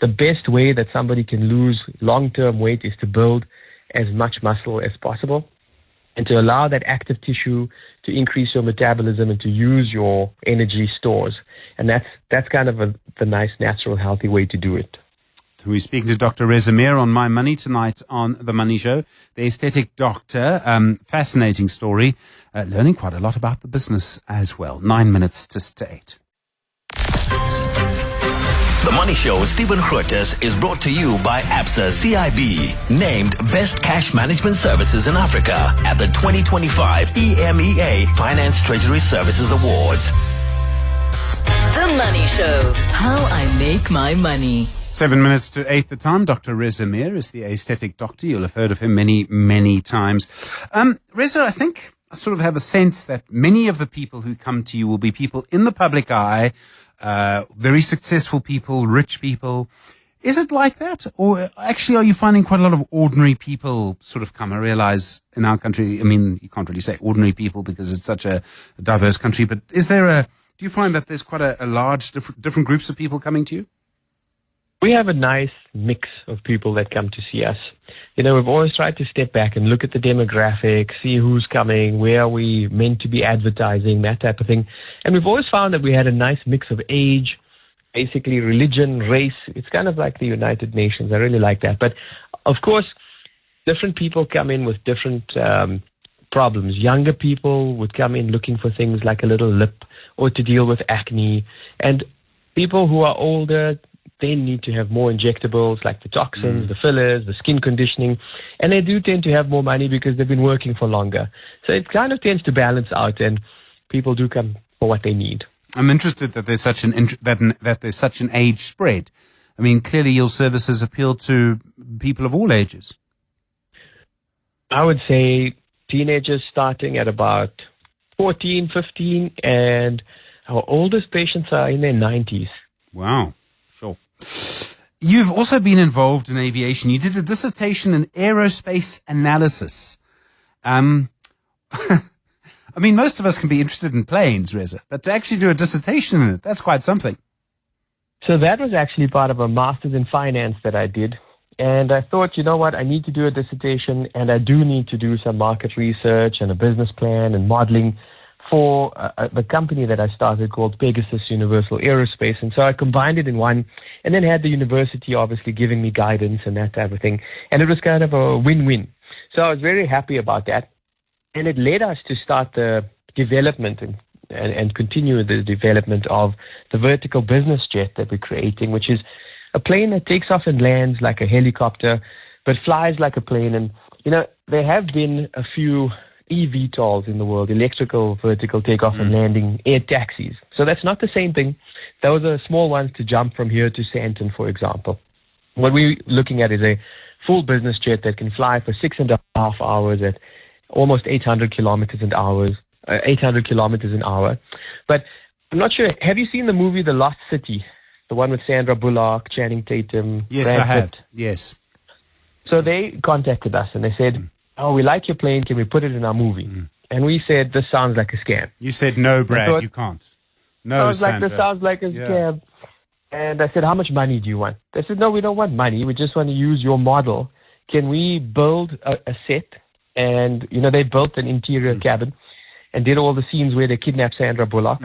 The best way that somebody can lose long-term weight is to build as much muscle as possible and to allow that active tissue to increase your metabolism and to use your energy stores. And that's kind of the nice, natural, healthy way to do it. We're speaking to Dr. Reza Mir on My Money tonight on The Money Show. The aesthetic doctor, fascinating story, learning quite a lot about the business as well. 9 minutes to 8. The Money Show with Stephen Grootes is brought to you by Absa CIB, named Best Cash Management Services in Africa at the 2025 EMEA Finance Treasury Services Awards. The Money Show, how I make my money. 7 minutes to 8 the time. Dr. Reza Mir is the aesthetic doctor. You'll have heard of him many, many times. Reza, I think I sort of have a sense that many of the people who come to you will be people in the public eye, very successful people, rich people. Is it like that? Or actually are you finding quite a lot of ordinary people sort of come? I realize in our country, I mean, you can't really say ordinary people because it's such a diverse country, but do you find that there's quite a large different groups of people coming to you? We have a nice mix of people that come to see us. We've always tried to step back and look at the demographics, see who's coming, where are we meant to be advertising, that type of thing. And we've always found that we had a nice mix of age, basically religion, race. It's kind of like the United Nations. I really like that. But of course, different people come in with different problems. Younger people would come in looking for things like a little lip or to deal with acne. And people who are older, they need to have more injectables like the toxins, the fillers, the skin conditioning. And they do tend to have more money because they've been working for longer. So it kind of tends to balance out, and people do come for what they need. I'm interested that there's such that there's such an age spread. I mean, clearly your services appeal to people of all ages. I would say teenagers starting at about 14, 15, and our oldest patients are in their 90s. Wow. Sure. You've also been involved in aviation. You did a dissertation in aerospace analysis. I mean, most of us can be interested in planes, Reza, but to actually do a dissertation in it, that's quite something. So that was actually part of a master's in finance that I did. And I thought, you know what, I need to do a dissertation, and I do need to do some market research and a business plan and modeling for the company that I started called Pegasus Universal Aerospace. And so I combined it in one, and then had the university obviously giving me guidance and that type of thing. And it was kind of a win-win. So I was very happy about that. And it led us to start the development and continue the development of the vertical business jet that we're creating, which is a plane that takes off and lands like a helicopter, but flies like a plane. And, there have been a few eVTOLs in the world, electrical vertical takeoff and landing air taxis. So that's not the same thing. Those are small ones to jump from here to Sandton, for example. What we're looking at is a full business jet that can fly for 6.5 hours at almost 800 kilometers an hour. But I'm not sure. Have you seen the movie The Lost City? The one with Sandra Bullock, Channing Tatum. Yes, Brad I have. Pitt. Yes. So they contacted us and they said, "Oh, we like your plane. Can we put it in our movie?" And we said, "This sounds like a scam." You said, "No, Brad, you can't." No, I was Sandra. like, "This sounds like a scam." And I said, "How much money do you want?" They said, "No, we don't want money. We just want to use your model. Can we build a set?" And, they built an interior cabin and did all the scenes where they kidnap Sandra Bullock.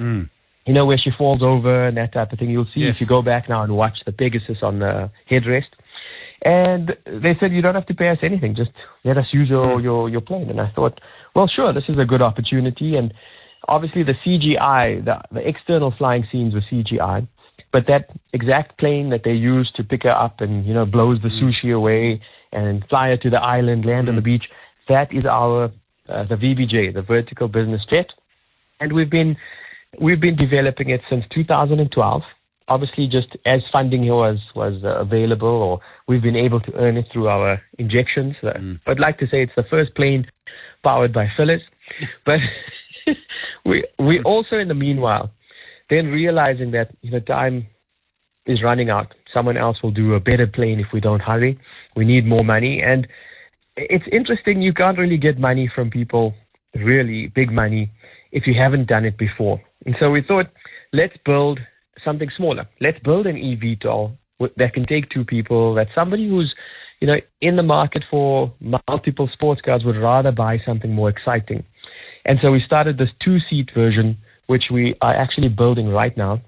Where she falls over and that type of thing. You'll see if you go back now and watch the Pegasus on the headrest. And they said, "You don't have to pay us anything. Just let us use your plane." And I thought, well, sure, this is a good opportunity. And obviously the CGI, the external flying scenes were CGI. But that exact plane that they used to pick her up and, blows the sushi away and fly her to the island, land on the beach, that is our, the VBJ, the vertical business jet. And we've been developing it since 2012. Obviously, just as funding was available, or we've been able to earn it through our injections. I'd like to say it's the first plane powered by fillers. But we also, in the meanwhile, then realizing that time is running out. Someone else will do a better plane if we don't hurry. We need more money. And it's interesting, you can't really get money from people, really big money, if you haven't done it before. And so we thought, let's build something smaller. Let's build an eVTOL that can take two people, that somebody who's, in the market for multiple sports cars would rather buy something more exciting. And so we started this 2-seat version, which we are actually building right now.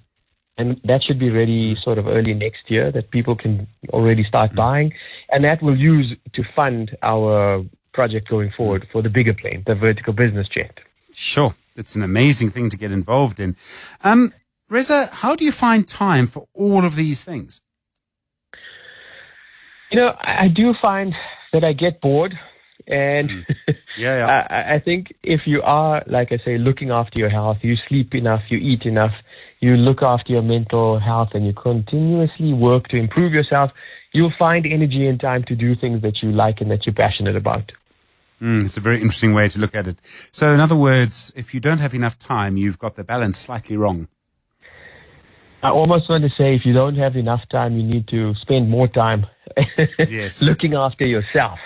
And that should be ready sort of early next year, that people can already start buying. And that we'll use to fund our project going forward for the bigger plane, the vertical business jet. Sure. It's an amazing thing to get involved in. Reza, how do you find time for all of these things? I do find that I get bored. And I think if you are, like I say, looking after your health, you sleep enough, you eat enough, you look after your mental health, and you continuously work to improve yourself, you'll find energy and time to do things that you like and that you're passionate about. It's a very interesting way to look at it. So in other words, if you don't have enough time, you've got the balance slightly wrong. I almost want to say if you don't have enough time, you need to spend more time looking after yourself.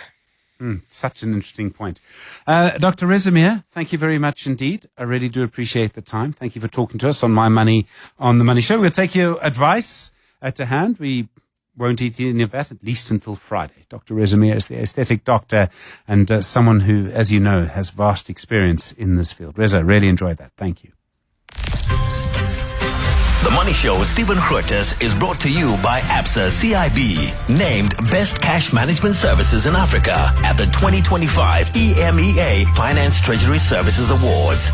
Such an interesting point. Dr. Reza Mir, thank you very much indeed. I really do appreciate the time. Thank you for talking to us on My Money on the Money Show. We'll take your advice to hand. We won't eat any of that, at least until Friday. Dr. Rezamir is the aesthetic doctor and someone who, as you know, has vast experience in this field. Reza, really enjoyed that. Thank you. The Money Show with Stephen Grootes is brought to you by Absa CIB, named Best Cash Management Services in Africa at the 2025 EMEA Finance Treasury Services Awards.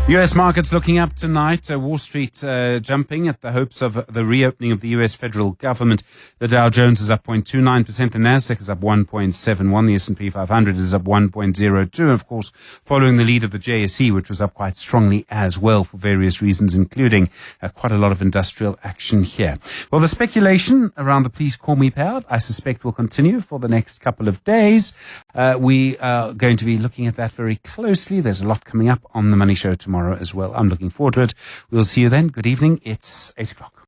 U.S. markets looking up tonight. Wall Street jumping at the hopes of the reopening of the U.S. federal government. The Dow Jones is up 0.29%. The Nasdaq is up 1.71%. The S&P 500 is up 1.02%. And of course, following the lead of the JSE, which was up quite strongly as well for various reasons, including quite a lot of industrial action here. Well, the speculation around the Please Call Me payout, I suspect, will continue for the next couple of days. We are going to be looking at that very closely. There's a lot coming up on the Money Show tomorrow as well. I'm looking forward to it. We'll see you then. Good evening. It's 8 o'clock.